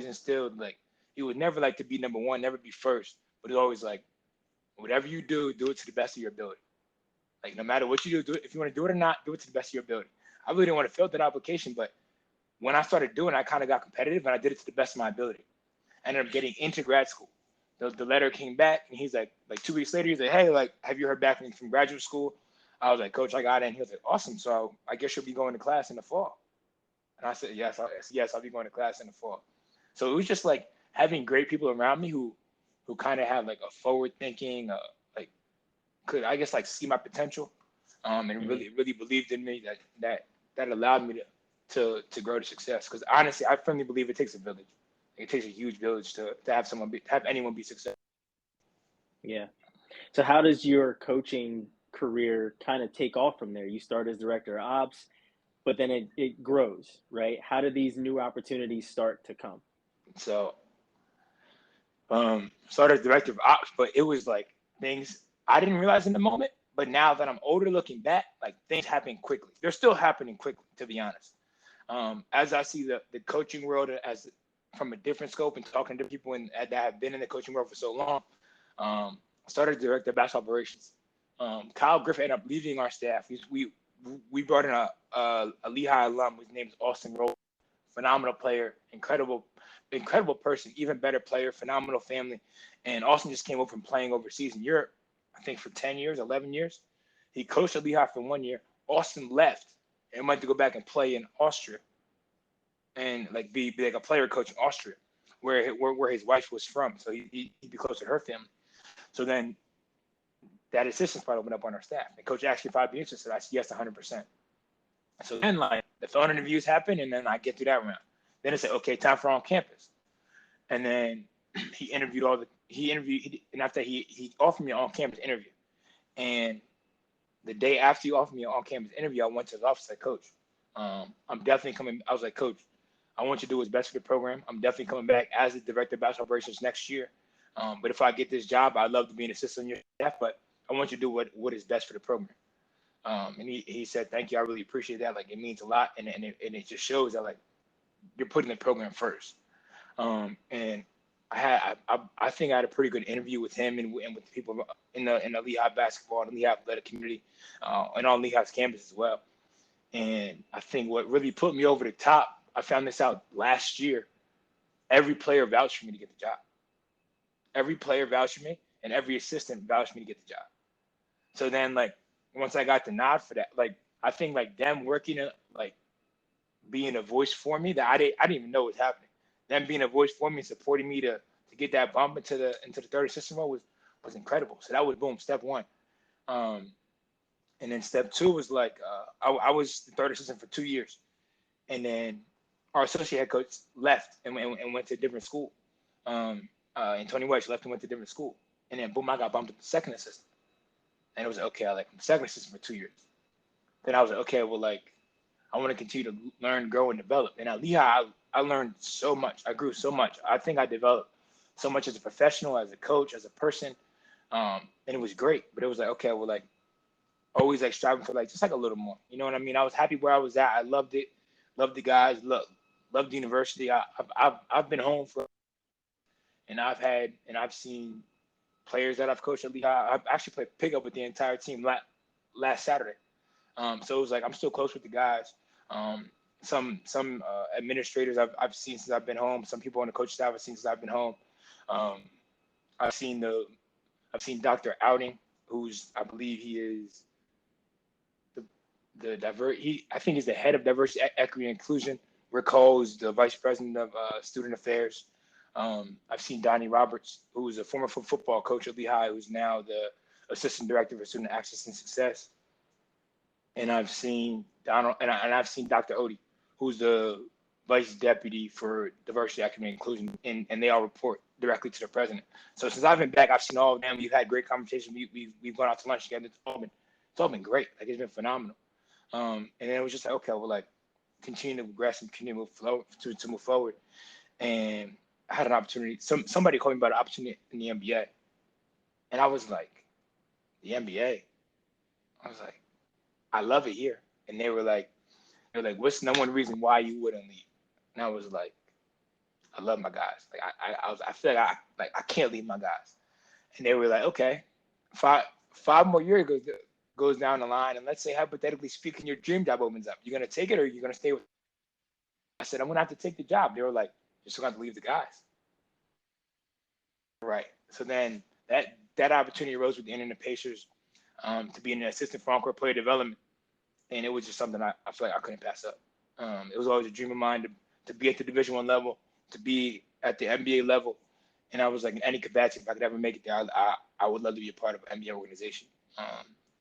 S2: instilled, like, you would never like to be number one, never be first, but it's always like, whatever you do it to the best of your ability. Like, no matter what you do it. If you want to do it or not, do it to the best of your ability. I really didn't want to fill that application, but when I started doing it, I kind of got competitive, and I did it to the best of my ability. I ended up getting into grad school. The letter came back, and he's like 2 weeks later, he's like, hey, like, have you heard back from graduate school? I was like, Coach, I got in. He was like, awesome. So I guess you'll be going to class in the fall. And I said, yes, I'll be going to class in the fall. So it was just like having great people around me who kind of have like a forward thinking, like could, I guess, like see my potential, and really believed in me, that allowed me to grow to success. Because honestly, I firmly believe it takes a village. It takes a huge village to have anyone be successful.
S1: Yeah. So how does your coaching career kind of take off from there? You start as director of ops, but then it grows, right? How do these new opportunities start to come?
S2: So started as director of ops, but it was like things I didn't realize in the moment. But now that I'm older, looking back, like things happen quickly. They're still happening quickly, to be honest. As I see the coaching world as from a different scope and talking to people that have been in the coaching world for so long, I started as director of basketball operations. Kyle Griffin ended up leaving our staff. We brought in a Lehigh alum whose name is Austin Roll, phenomenal player, incredible person, even better player, phenomenal family. And Austin just came over from playing overseas in Europe, I think for 10 years, 11 years. He coached at Lehigh for 1 year. Austin left and went to go back and play in Austria and like be like a player coach in Austria, where his wife was from. So he'd be close to her family. So then that assistant spot opened up on our staff. And Coach asked me if I'd be interested. I said yes, 100%. So then like the phone interviews happen, and then I get through that round. Then it's like, okay, time for on campus. And then he interviewed and after he offered me an on-campus interview. And the day after he offered me an on-campus interview, I went to his office like, Coach, I'm definitely coming. I was like, Coach, I want you to do what's best for the program. I'm definitely coming back as the director of basketball operations next year. But if I get this job, I'd love to be an assistant on your staff, but I want you to do what is best for the program. And he said, thank you. I really appreciate that. Like, it means a lot. And it just shows that, like, you're putting the program first. And I think I had a pretty good interview with him and with people in the Lehigh basketball and Lehigh athletic community, and on Lehigh's campus as well. And I think what really put me over the top, I found this out last year. Every player vouched for me to get the job. Every player vouched for me, and every assistant vouched for me to get the job. So then, like, once I got the nod for that, like, I think like them working, like, being a voice for me that I didn't even know was happening. Them being a voice for me, supporting me to get that bump into the third assistant role was incredible. So that was boom, step one. And then step two was like I was the third assistant for 2 years, and then our associate head coach left and went to a different school. And Tony West left and went to a different school, and then boom, I got bumped up to second assistant. And it was like, okay, I like I'm second assistant for 2 years. Then I was like, okay, well, like, I want to continue to learn, grow, and develop. And at Lehigh, I learned so much. I grew so much. I think I developed so much as a professional, as a coach, as a person. And it was great. But it was like, okay, well, like, always like striving for like just like a little more. You know what I mean? I was happy where I was at. I loved it. Loved the guys. Loved the university. I've been home for, and I've seen players that I've coached at Lehigh. I've actually played pickup with the entire team last Saturday. So it was like I'm still close with the guys. Some administrators I've seen since I've been home. Some people on the coach staff I've seen since I've been home. I've seen Dr. Outing, who's I believe he is I think he's the head of diversity, equity, and inclusion. Rick Cole is the vice president of student affairs. I've seen Donnie Roberts, who's a former football coach at Lehigh, who's now the assistant director for student access and success. And I've seen Donald, and I've seen Dr. Odie, who's the vice deputy for diversity, equity, and inclusion, and they all report directly to the president. So since I've been back, I've seen all of them. We've had great conversations. We've gone out to lunch together. It's all been great. Like, it's been phenomenal. And then it was just like, okay, well, like, continue to progress and continue to move forward. And I had an opportunity. Somebody called me about an opportunity in the NBA, and I was like, the NBA. I was like, I love it here. And they were like, what's the number one reason why you wouldn't leave? And I was like, I love my guys. Like, I feel like I can't leave my guys. And they were like, okay, five more years goes down the line, and let's say hypothetically speaking, your dream job opens up. You're gonna take it, or you're gonna stay with? I said, I'm gonna have to take the job. They were like, you're still gonna have to leave the guys. Right. So then that opportunity arose with the Indiana Pacers, to be an assistant for on-court player development. And it was just something I feel like I couldn't pass up. It was always a dream of mine to be at the Division I level, to be at the NBA level. And I was like, in any capacity, if I could ever make it there, I would love to be a part of an NBA organization.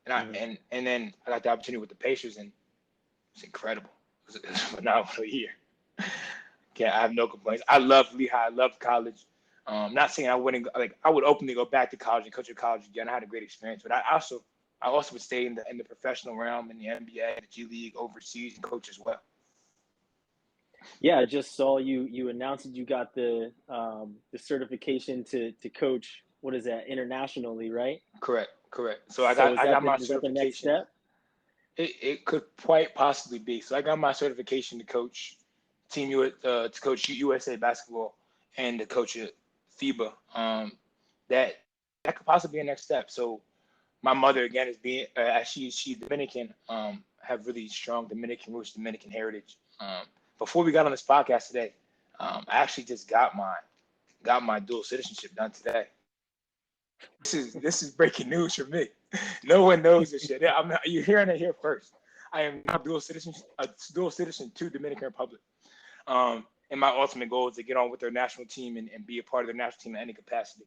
S2: And then I got the opportunity with the Pacers, and it's incredible. It was a phenomenal year. I have no complaints. I love Lehigh. I love college. Not saying I wouldn't, like, I would openly go back to college and coach at college again. I had a great experience, but I also would stay in the professional realm, in the NBA, the G League, overseas, and coach as well.
S1: Yeah, I just saw you announced that you got the certification to coach. What is that, internationally, right?
S2: Correct. So I got my certification.
S1: Is that the next step?
S2: It could quite possibly be. So I got my certification to coach to coach USA basketball and to coach at FIBA. That could possibly be a next step. So my mother, again, is being she's Dominican, have really strong Dominican roots, Dominican heritage. Before we got on this podcast today, I actually just got my dual citizenship done today. This is breaking news for me. No one knows this shit. You're hearing it here first. I am now dual citizen to Dominican Republic. And my ultimate goal is to get on with their national team and be a part of their national team in any capacity.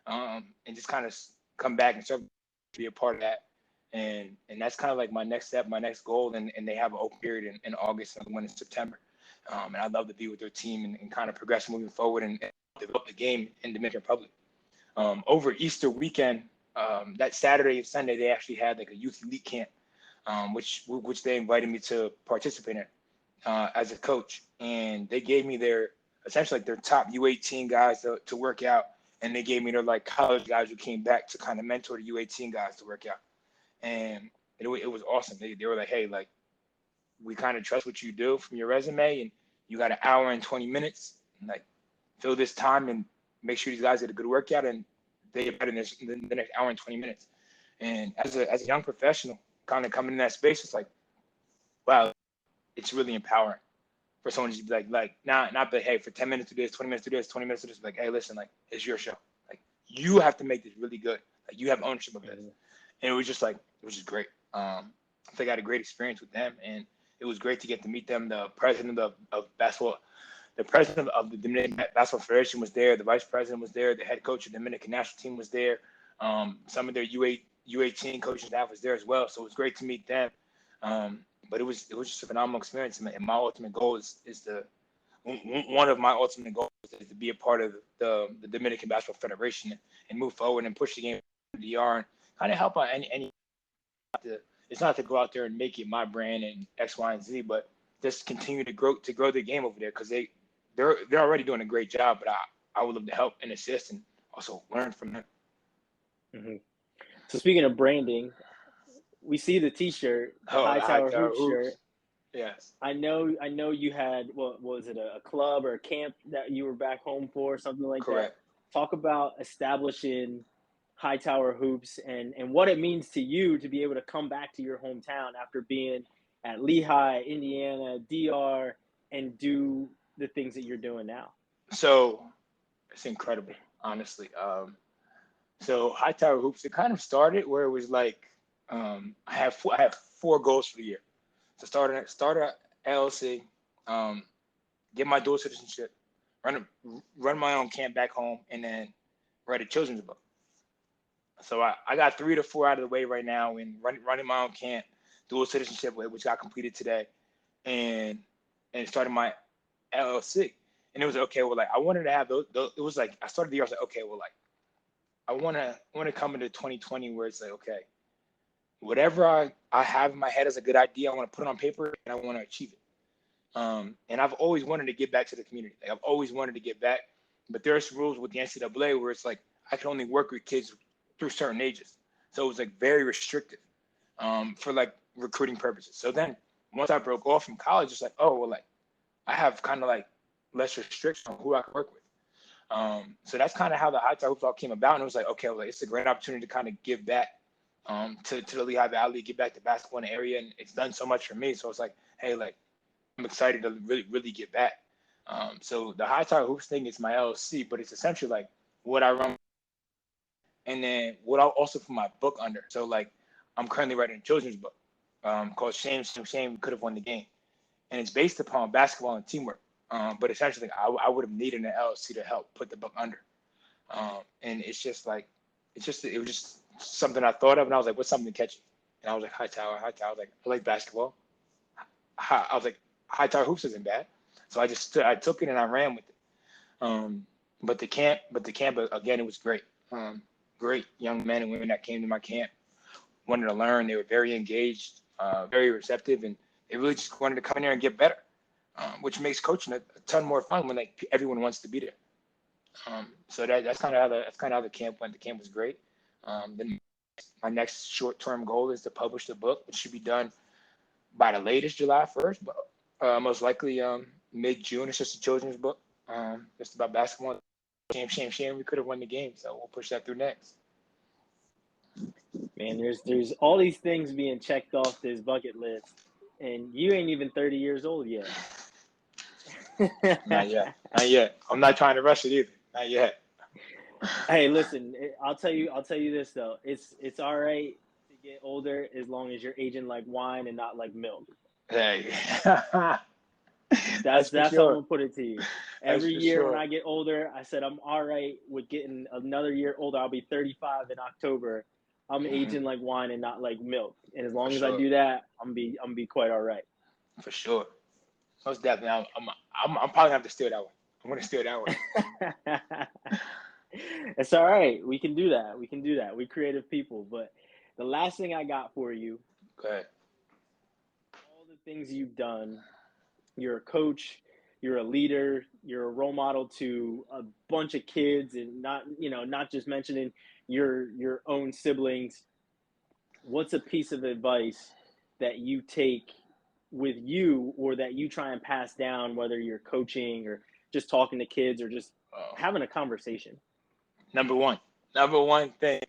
S2: And just kind of come back and serve, be a part of that. And that's kind of like my next step, my next goal. And they have an open period in August and one in September. And I'd love to be with their team and kind of progress moving forward and develop the game in Dominican Republic. Over Easter weekend, that Saturday and Sunday, they actually had like a youth elite camp, which they invited me to participate in as a coach, and they gave me essentially their top U18 guys to work out, and they gave me their like college guys who came back to kind of mentor the U18 guys to work out, and it was awesome. They were like, hey, like, we kind of trust what you do from your resume, and you got an hour and 20 minutes, and like fill this time and make sure these guys get a good workout, and they get better in the next hour and 20 minutes. And as a young professional, kind of coming in that space, it's like, wow, it's really empowering for someone to be like not be, hey, for 10 minutes do this, 20 minutes do this, 20 minutes do this. Like, hey, listen, like, it's your show. Like, you have to make this really good. Like, you have ownership of this. And it was just great. I think I had a great experience with them, and it was great to get to meet them. The president of basketball, the president of the Dominican Basketball Federation was there. The vice president was there. The head coach of the Dominican national team was there. Some of their U18 coaching staff was there as well. So it was great to meet them. But it was just a phenomenal experience. And my ultimate goal is one of my ultimate goals is to be a part of the Dominican Basketball Federation and move forward and push the game to the DR and kind of help out any. It's not to go out there and make it my brand and X, Y, and Z, but just continue to grow the game over there, because they're already doing a great job. But I would love to help and assist and also learn from them.
S1: Mm-hmm. So speaking of branding, we see the T-shirt, the Hightower Hoops shirt.
S2: Yes.
S1: I know you had, what was it, a club or a camp that you were back home for, something like
S2: Correct.
S1: that. Talk about establishing Hightower Hoops and what it means to you to be able to come back to your hometown after being at Lehigh, Indiana, DR, and do the things that you're doing now.
S2: So it's incredible, honestly. So Hightower Hoops, it kind of started where it was like, I have 4 goals for the year. So start a LLC, get my dual citizenship, run my own camp back home, and then write a children's book. So I got 3 to 4 out of the way right now, and running my own camp, dual citizenship, which got completed today, and started my LLC. And it was okay. Well, like, I wanted to have those. It was like I started the year. I was like, okay, well, like, I want to come into 2020 where it's like, okay, whatever I have in my head as a good idea, I want to put it on paper and I want to achieve it. And I've always wanted to give back to the community. Like, I've always wanted to give back, but there's rules with the NCAA where it's like I can only work with kids through certain ages. So it was like very restrictive for like recruiting purposes. So then once I broke off from college, it's like, oh, well, like, I have kind of like less restriction on who I can work with. So that's kind of how the Hightower Hoops all came about. And it was like, okay, well, it's a great opportunity to kind of give back to the Lehigh Valley, give back to basketball in the area. And it's done so much for me. So it's like, hey, like, I'm excited to really, really get back. So the Hightower Hoops thing is my LLC, but it's essentially like what I run. And then what I'll also put my book under. So like, I'm currently writing a children's book called Shame, We Could Have Won the Game. And it's based upon basketball and teamwork. But essentially, I would have needed an LLC to help put the book under. And it's just like, it was just something I thought of, and I was like, what's something catchy? And I was like, Hightower. I was like, I like basketball. I was like, Hightower Hoops isn't bad. So I took it and I ran with it. But the camp, again, it was great. Great young men and women that came to my camp, wanted to learn. They were very engaged, very receptive, and they really just wanted to come in there and get better. Which makes coaching a ton more fun when like everyone wants to be there. So that's kind of how the camp went. The camp was great. Then my next short-term goal is to publish the book, which should be done by the latest July 1st, but most likely mid-June. It's just a children's book, just about basketball. Shame. We could have won the game, so we'll push that through next.
S1: Man, there's all these things being checked off this bucket list, and you ain't even 30 years old yet.
S2: Not yet. I'm not trying to rush it either. Not yet.
S1: Hey, listen, I'll tell you this though. It's all right to get older as long as you're aging like wine and not like milk.
S2: Hey.
S1: That's
S2: sure.
S1: how I'm gonna put it to you. Every year
S2: sure.
S1: when I get older, I said I'm all right with getting another year older. I'll be 35 in October. I'm aging like wine and not like milk. And as long as I do that, I'm be quite all right.
S2: For sure. Most definitely. I'm probably gonna have to steer that way. I'm going to steal that one.
S1: It's all right. We can do that. We can do that. We creative people. But the last thing I got for you,
S2: Go ahead.
S1: all the things you've done, you're a coach, you're a leader, you're a role model to a bunch of kids, and not just mentioning your own siblings. What's a piece of advice that you take with you, or that you try and pass down, whether you're coaching or just talking to kids or just having a conversation?
S2: Number one thing,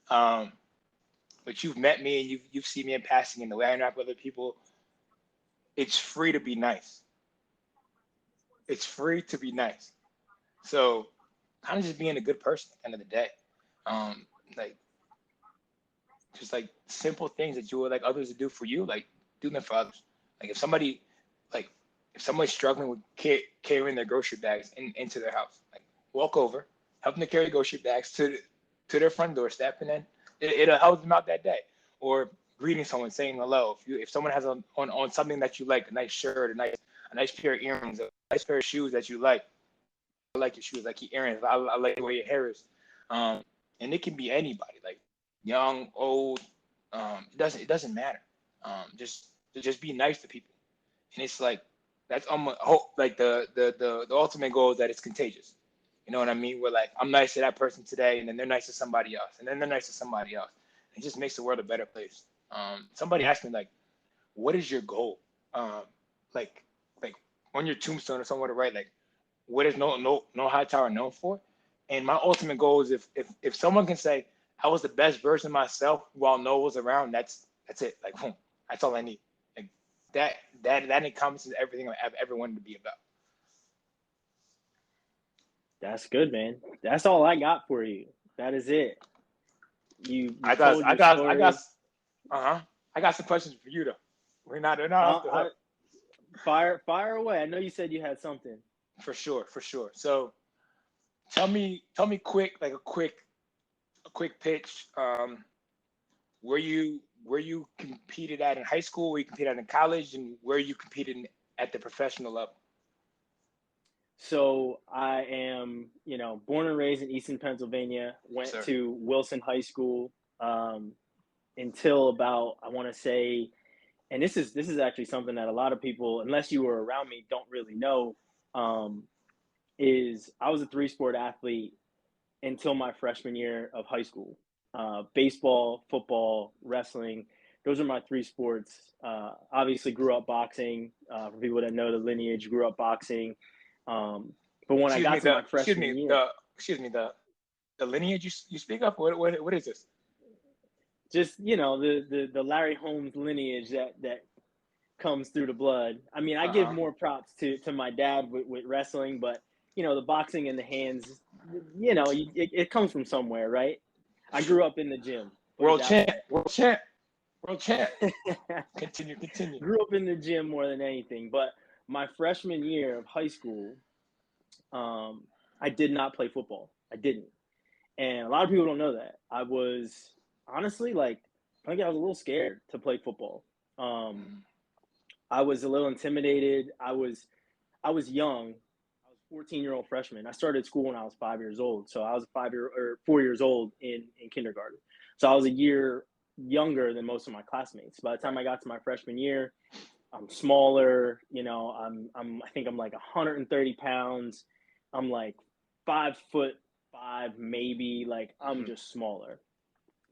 S2: but you've met me and you've seen me in passing and the way I interact with other people. It's free to be nice. It's free to be nice. So kind of just being a good person at the end of the day. Like just like simple things that you would like others to do for you, like do them for others. Like if somebody's struggling with carrying their grocery bags into their house, like walk over, help them to carry grocery bags to their front doorstep, and then it'll help them out that day. Or greeting someone, saying hello. If someone has on something that you like, a nice shirt, a nice pair of earrings, a nice pair of shoes that you like. I like your shoes, I like your earrings. I like the way your hair is. And it can be anybody, like young, old. It doesn't matter. Just be nice to people, and it's like that's like the ultimate goal is that it's contagious. You know what I mean? Where like I'm nice to that person today, and then they're nice to somebody else, and then they're nice to somebody else. It just makes the world a better place. Somebody asked me like, "What is your goal?" Like like on your tombstone or somewhere to write like, "What is no Hightower known for?" And my ultimate goal is if someone can say I was the best version of myself while Noel was around, that's it. Like boom, that's all I need. Like that encompasses everything I've ever wanted to be about.
S1: That's good, man. That's all I got for you. That is it. You
S2: I got
S1: told
S2: I
S1: your
S2: got I got
S1: story.
S2: I got some questions for you though. They're not off the
S1: I,
S2: hook.
S1: fire away. I know you said you had something.
S2: For sure, for sure. So tell me quick, like a quick pitch. Where you competed at in high school, where you competed at in college, and where you competed at the professional level.
S1: So I am, born and raised in Easton, Pennsylvania.
S2: Yes,
S1: Went
S2: sir.
S1: to Wilson High School until about, I want to say, and this is actually something that a lot of people, unless you were around me, don't really know. Um, is I was a three-sport athlete until my freshman year of high school. Baseball, football, wrestling. Those are my three sports. Obviously, grew up boxing. For people that know the lineage, grew up boxing. But when I
S2: Excuse me,
S1: got to my freshman year,
S2: the lineage you speak of. What is this?
S1: just the Larry Holmes lineage that comes through the blood. I mean, I
S2: Uh
S1: give
S2: huh.
S1: more props to my dad with wrestling, but the boxing in the hands, it comes from somewhere, right? I grew up in the gym, put it
S2: World
S1: that
S2: champ,
S1: way.
S2: world champ, world champ. Continue.
S1: Grew up in the gym more than anything, but my freshman year of high school, I did not play football. I didn't, and a lot of people don't know that. I was honestly like, I think I was a little scared to play football. Um, I was a little intimidated. I was young. I was 14-year-old freshman. I started school when I was 5 years old. So I was 5 year or 4 years old in kindergarten. So I was a year younger than most of my classmates. By the time
S2: Right.
S1: I got to my freshman year, I'm smaller. I think I'm like 130 pounds. I'm like 5'5", maybe. Like I'm
S2: Mm-hmm.
S1: just smaller,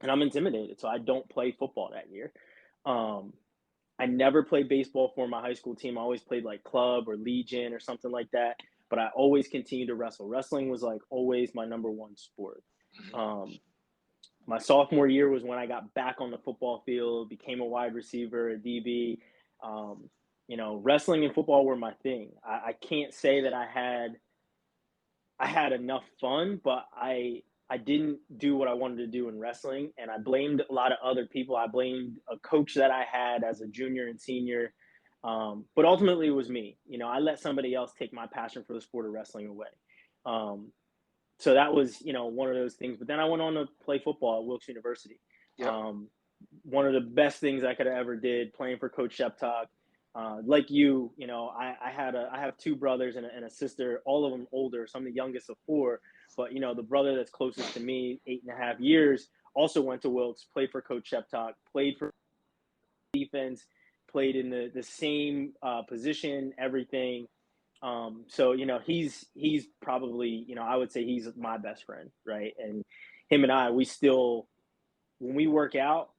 S1: and I'm intimidated. So I don't play football that year. Um, I never played baseball for my high school team. I always played like club or legion or something like that. But I always continued to wrestle. Wrestling was like always my number one sport. Um, my sophomore year was when I got back on the football field, became a wide receiver, a DB. Wrestling and football were my thing. I can't say that I had enough fun, but I didn't do what I wanted to do in wrestling, and I blamed a lot of other people. I blamed a coach that I had as a junior and senior, but ultimately it was me. I let somebody else take my passion for the sport of wrestling away. Um, so that was one of those things. But then I went on to play football at Wilkes University.
S2: Yep.
S1: Um, One of the best things I could have ever did, playing for Coach Sheptock. Like you know, I have two brothers and a sister, all of them older. So I'm the youngest of four. But you know, the brother that's closest to me, 8.5 years, also went to Wilkes, played for Coach Sheptock, played for defense, played in the same position, everything. So you know, he's probably, you know, I would say he's my best friend, right? And him and I, we still, when we work out,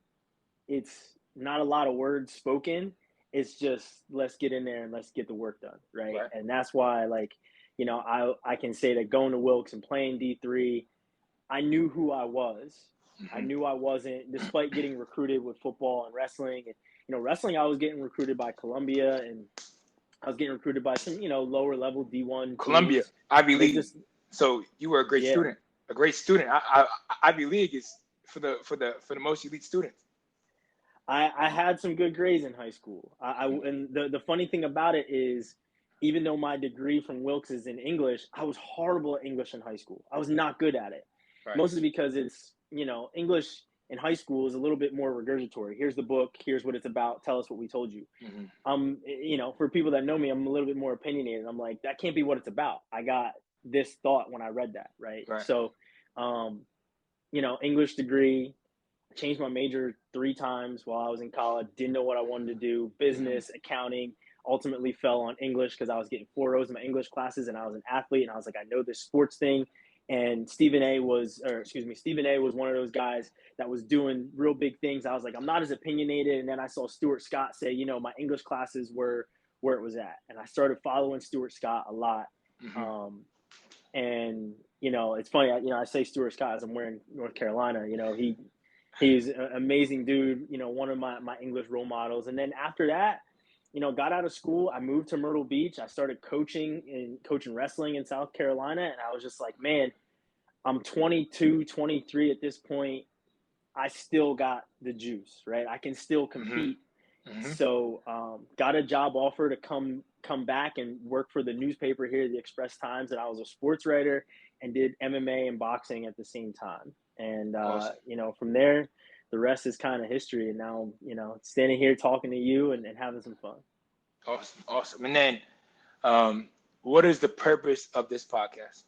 S1: it's not a lot of words spoken. It's just let's get in there and let's get the work done, right?
S2: Right.
S1: And that's why, like, you know, I can say that going to Wilkes and playing D3, I knew who I was. I
S2: Mm-hmm.
S1: knew I wasn't, despite getting recruited with football and wrestling. And, you know, wrestling, I was getting recruited by Columbia, and I was getting recruited by some, you know, lower level D1
S2: Columbia,
S1: teams.
S2: Ivy
S1: They
S2: League.
S1: just,
S2: So you were a great
S1: yeah.
S2: student, a great student. Ivy League is for the most elite students.
S1: I had some good grades in high school. And the funny thing about it is, even though my degree from Wilkes is in English, I was horrible at English in high school. I was not good at it,
S2: Right.
S1: mostly because it's, you know, English in high school is a little bit more regurgitory. Here's the book. Here's what it's about. Tell us what we told you.
S2: Mm-hmm.
S1: You know, for people that know me, I'm a little bit more opinionated. I'm like, that can't be what it's about. I got this thought when I read that, right?
S2: Right.
S1: So, you know, English degree, changed my major 3 times while I was in college. Didn't know what I wanted to do. Business,
S2: Mm-hmm.
S1: accounting. Ultimately fell on English because I was getting 4.0s in my English classes, and I was an athlete. And I was like, I know this sports thing. And Stephen A was one of those guys that was doing real big things. I was like, I'm not as opinionated. And then I saw Stuart Scott say, you know, my English classes were where it was at, and I started following Stuart Scott a lot.
S2: Mm-hmm.
S1: And you know, it's funny. You know, I say Stuart Scott as I'm wearing North Carolina. You know, he's an amazing dude, you know, one of my English role models. And then after that, you know, got out of school, I moved to Myrtle Beach. I started coaching wrestling in South Carolina. And I was just like, man, I'm 22, 23 at this point. I still got the juice, right? I can still compete.
S2: Mm-hmm.
S1: So got a job offer to come back and work for the newspaper here, the Express Times. And I was a sports writer and did MMA and boxing at the same time. And,
S2: Awesome.
S1: you know, from there, the rest is kind of history. And now, you know, standing here talking to you and having some fun.
S2: Awesome. And then, what is the purpose of this podcast?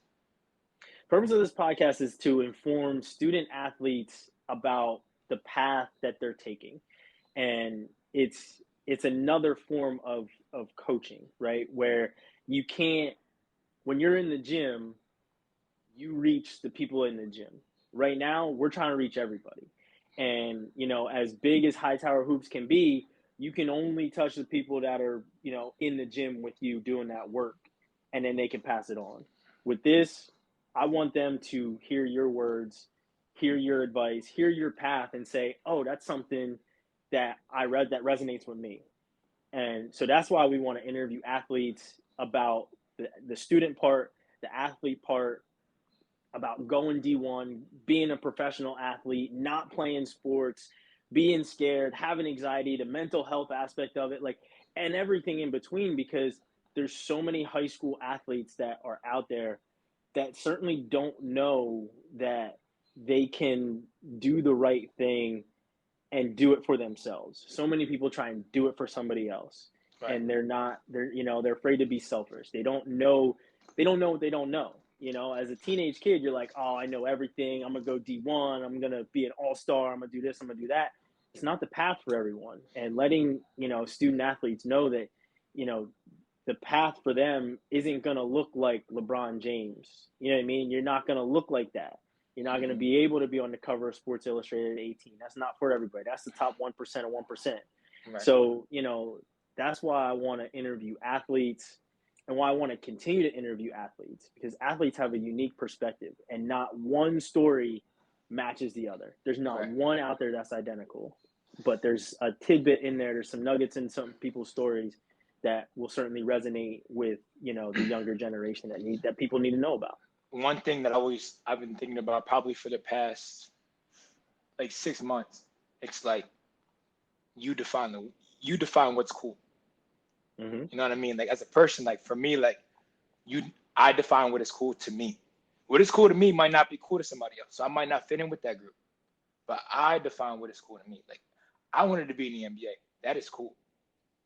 S1: Purpose of this podcast is to inform student athletes about the path that they're taking. And it's another form of coaching, right? Where you can't, when you're in the gym, you reach the people in the gym. Right now, we're trying to reach everybody. And, you know, as big as Hightower Hoops can be, you can only touch the people that are, you know, in the gym with you doing that work, and then they can pass it on. With this, I want them to hear your words, hear your advice, hear your path, and say, oh, that's something that I read that resonates with me. And so that's why we want to interview athletes about the student part, the athlete part, about going D1, being a professional athlete, not playing sports, being scared, having anxiety, the mental health aspect of it, like, and everything in between, because there's so many high school athletes that are out there that certainly don't know that they can do the right thing and do it for themselves. So many people try and do it for somebody else.
S2: Right.
S1: And they're afraid to be selfish. They don't know what they don't know. You know, as a teenage kid, you're like, oh, I know everything. I'm gonna go D1. I'm gonna be an all-star. I'm gonna do this. I'm gonna do that. It's not the path for everyone. And letting, you know, student athletes know that, you know, the path for them isn't gonna look like LeBron James. You know what I mean? You're not gonna look like that. You're not going to be able to be on the cover of Sports Illustrated at 18. That's not for everybody. That's the top 1% of 1%.
S2: Right.
S1: So, you know, that's why I want to interview athletes, and why I want to continue to interview athletes, because athletes have a unique perspective, and not one story matches the other. There's not one out there that's identical, but there's a tidbit in there. There's some nuggets in some people's stories that will certainly resonate with, you know, the younger generation that people need to know about.
S2: One thing that I've been thinking about probably for the past like 6 months, it's like you define what's cool.
S1: Mm-hmm.
S2: You know what I mean? Like, as a person, like for me, like I define what is cool to me. What is cool to me might not be cool to somebody else. So I might not fit in with that group, but I define what is cool to me. Like, I wanted to be in the NBA. That is cool.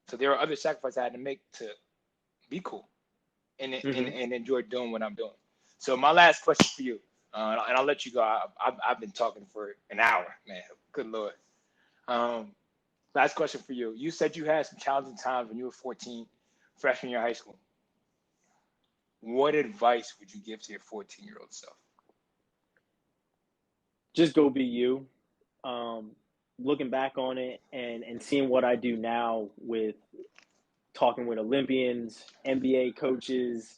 S2: So there are other sacrifices I had to make to be cool and enjoy doing what I'm doing. So my last question for you, and I'll let you go. I've been talking for an hour, man. Good Lord. Last question for you. You said you had some challenging times when you were 14, freshman year of high school. What advice would you give to your 14-year-old self?
S1: Just go be you. Looking back on it and seeing what I do now with talking with Olympians, NBA coaches,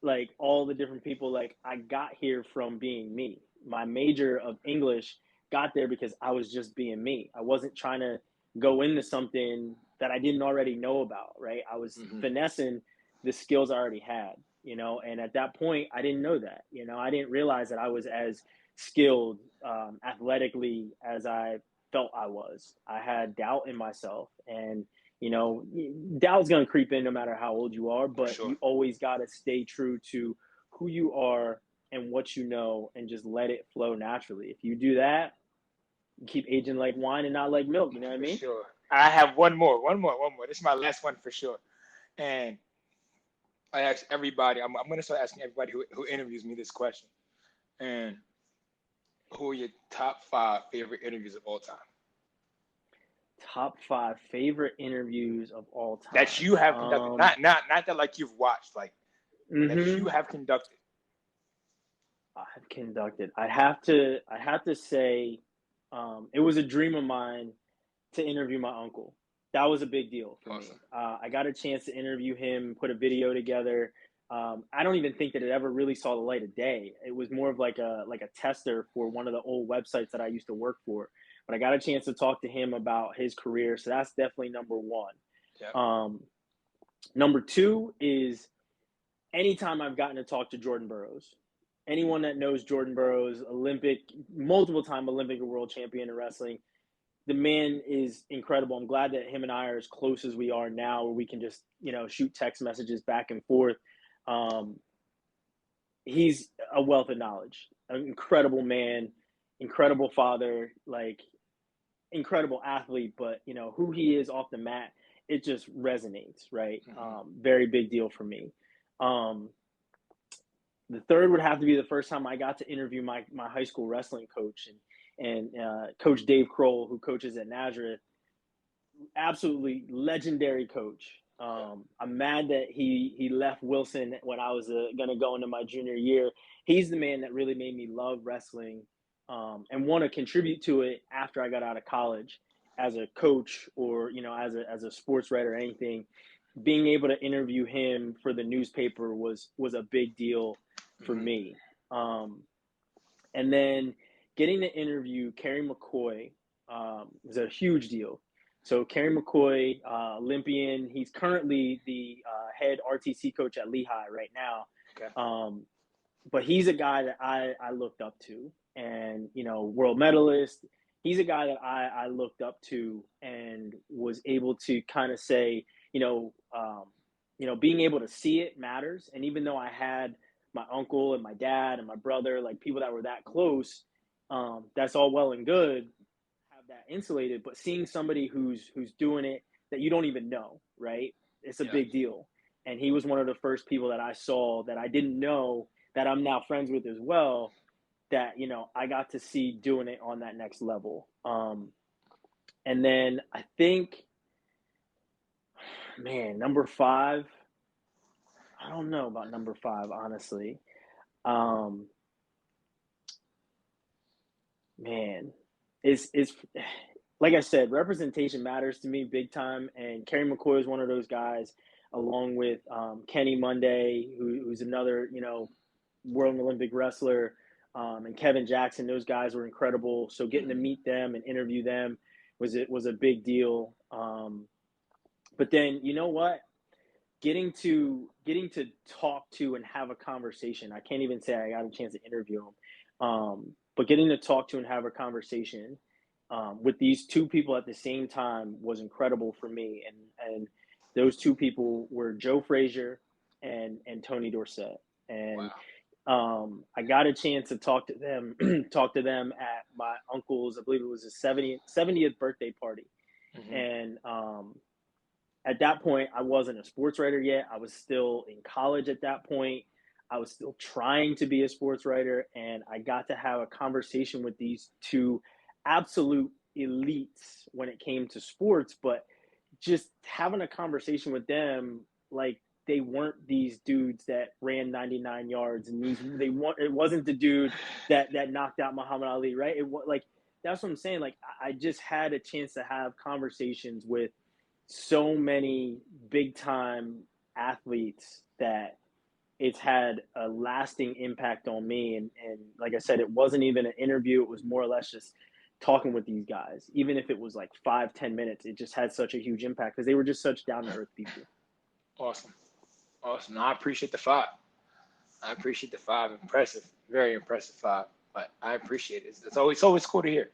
S1: like all the different people, like I got here from being me. My major of English got there because I was just being me. I wasn't trying to go into something that I didn't already know about, right? I was finessing the skills I already had, and at that point I didn't know that, I didn't realize that I was as skilled athletically as I felt I was. I had doubt in myself, and doubt's going to creep in no matter how old you are, but
S2: Sure.
S1: you always got to stay true to who you are and what you know and just let it flow naturally. If you do that, you keep aging like wine and not like milk. You know what I mean?
S2: Sure. I have one more. This is my last one for sure. And I ask everybody, I'm going to start asking everybody who interviews me this question. And who are your top 5 favorite interviews of all time?
S1: Top 5 favorite interviews of all time
S2: that you have conducted, not that like you've watched, like that you have conducted.
S1: I have conducted. I have to say, it was a dream of mine to interview my uncle. That was a big deal for me. I got a chance to interview him, put a video together. I don't even think that it ever really saw the light of day. It was more of like a tester for one of the old websites that I used to work for. But I got a chance to talk to him about his career, so that's definitely number one.
S2: Yeah.
S1: Number 2 is anytime I've gotten to talk to Jordan Burroughs. Anyone that knows Jordan Burroughs, multiple-time Olympic and world champion in wrestling, the man is incredible. I'm glad that him and I are as close as we are now, where we can just, shoot text messages back and forth. He's a wealth of knowledge, an incredible man, incredible father, like incredible athlete, but who he is off the mat, it just resonates, right? Very big deal for me. The third would have to be the first time I got to interview my high school wrestling coach and Coach Dave Kroll, who coaches at Nazareth. Absolutely legendary coach. I'm mad that he left Wilson when I was going to go into my junior year. He's the man that really made me love wrestling and want to contribute to it after I got out of college as a coach or, as a sports writer or anything. Being able to interview him for the newspaper was a big deal for me. And then getting to interview Kerry McCoy was a huge deal. So Kerry McCoy, Olympian, he's currently the head RTC coach at Lehigh right now.
S2: Okay.
S1: But he's a guy that I looked up to, and world medalist. He's a guy that I looked up to and was able to kind of say, being able to see it matters. And even though I had my uncle and my dad and my brother, like people that were that close, that's all well and good, have that insulated. But seeing somebody who's doing it that you don't even know, right? It's a big deal. And he was one of the first people that I saw that I didn't know that I'm now friends with as well, that, I got to see doing it on that next level. And then I think, man, number 5, I don't know about number 5, honestly. Man, it's like I said, representation matters to me big time. And Kerry McCoy is one of those guys, along with Kenny Monday, who's another, world and Olympic wrestler, and Kevin Jackson. Those guys were incredible. So getting to meet them and interview them was a big deal. But then, you know what? Getting to talk to and have a conversation. I can't even say I got a chance to interview him, but getting to talk to and have a conversation with these 2 people at the same time was incredible for me. And those 2 people were Joe Frazier and Tony Dorsett. And I got a chance to talk to them at my uncle's, I believe it was his 70th birthday party. And at that point, I wasn't a sports writer yet. I was still in college at that point. I was still trying to be a sports writer, and I got to have a conversation with these two absolute elites when it came to sports. But just having a conversation with them, like they weren't these dudes that ran 99 yards, and it wasn't the dude that knocked out Muhammad Ali, right? It was like that's what I'm saying. Like I just had a chance to have conversations with so many big time athletes that it's had a lasting impact on me. And like I said, it wasn't even an interview. It was more or less just talking with these guys. Even if it was like 5-10 minutes, it just had such a huge impact because they were just such down to earth people.
S2: Awesome. Awesome. I appreciate the 5. Impressive. Very impressive 5. But I appreciate it. It's always cool to hear.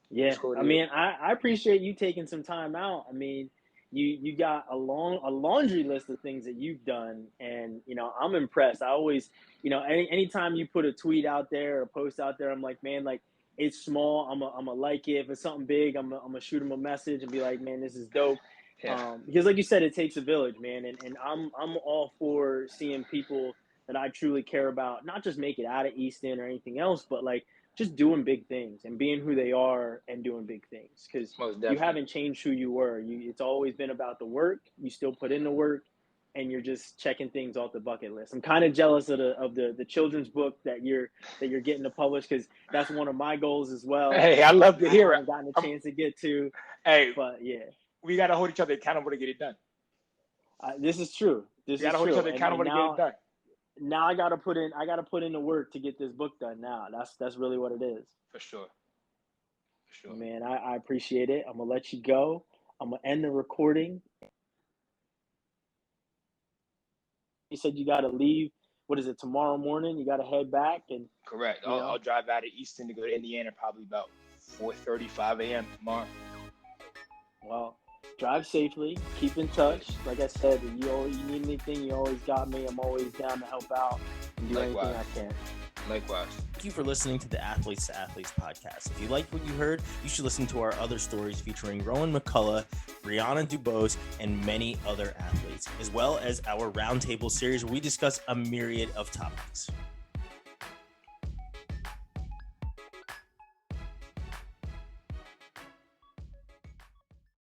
S1: Yeah. I mean, I appreciate you taking some time out. I mean, you got a laundry list of things that you've done, and I'm impressed. I always, anytime you put a tweet out there or a post out there, I'm like, man, like it's small. I'm a like it. If it's something big, I'm gonna shoot them a message and be like, man, this is dope.
S2: Yeah.
S1: Because like you said, it takes a village, man, and I'm all for seeing people that I truly care about not just make it out of Easton or anything else, but like just doing big things and being who they are and doing big things, because you haven't changed who you were. It's always been about the work. You still put in the work, and you're just checking things off the bucket list. I'm kind of jealous of the children's book that you're getting to publish, because that's one of my goals as well.
S2: Hey, I love to hear it.
S1: I haven't gotten a chance to get to.
S2: Hey,
S1: but yeah,
S2: we got to hold each other accountable to get it done.
S1: This is true.
S2: We got to hold each other accountable to get it done.
S1: Now I gotta put in the work to get this book done. Now that's really what it is.
S2: For sure.
S1: Man, I appreciate it. I'm gonna let you go. I'm gonna end the recording. You said you gotta leave. What is it, tomorrow morning? You gotta head back and.
S2: Correct. I'll drive out of Easton to go to Indiana probably about 4:35 a.m. tomorrow.
S1: Well, drive safely. Keep in touch. Like I said, if you need anything, you always got me. I'm always down to help out and do anything I can.
S2: Likewise.
S3: Thank you for listening to the Athletes to Athletes podcast. If you liked what you heard, you should listen to our other stories featuring Rowan McCullough, Brianna Dubose, and many other athletes, as well as our roundtable series where we discuss a myriad of topics.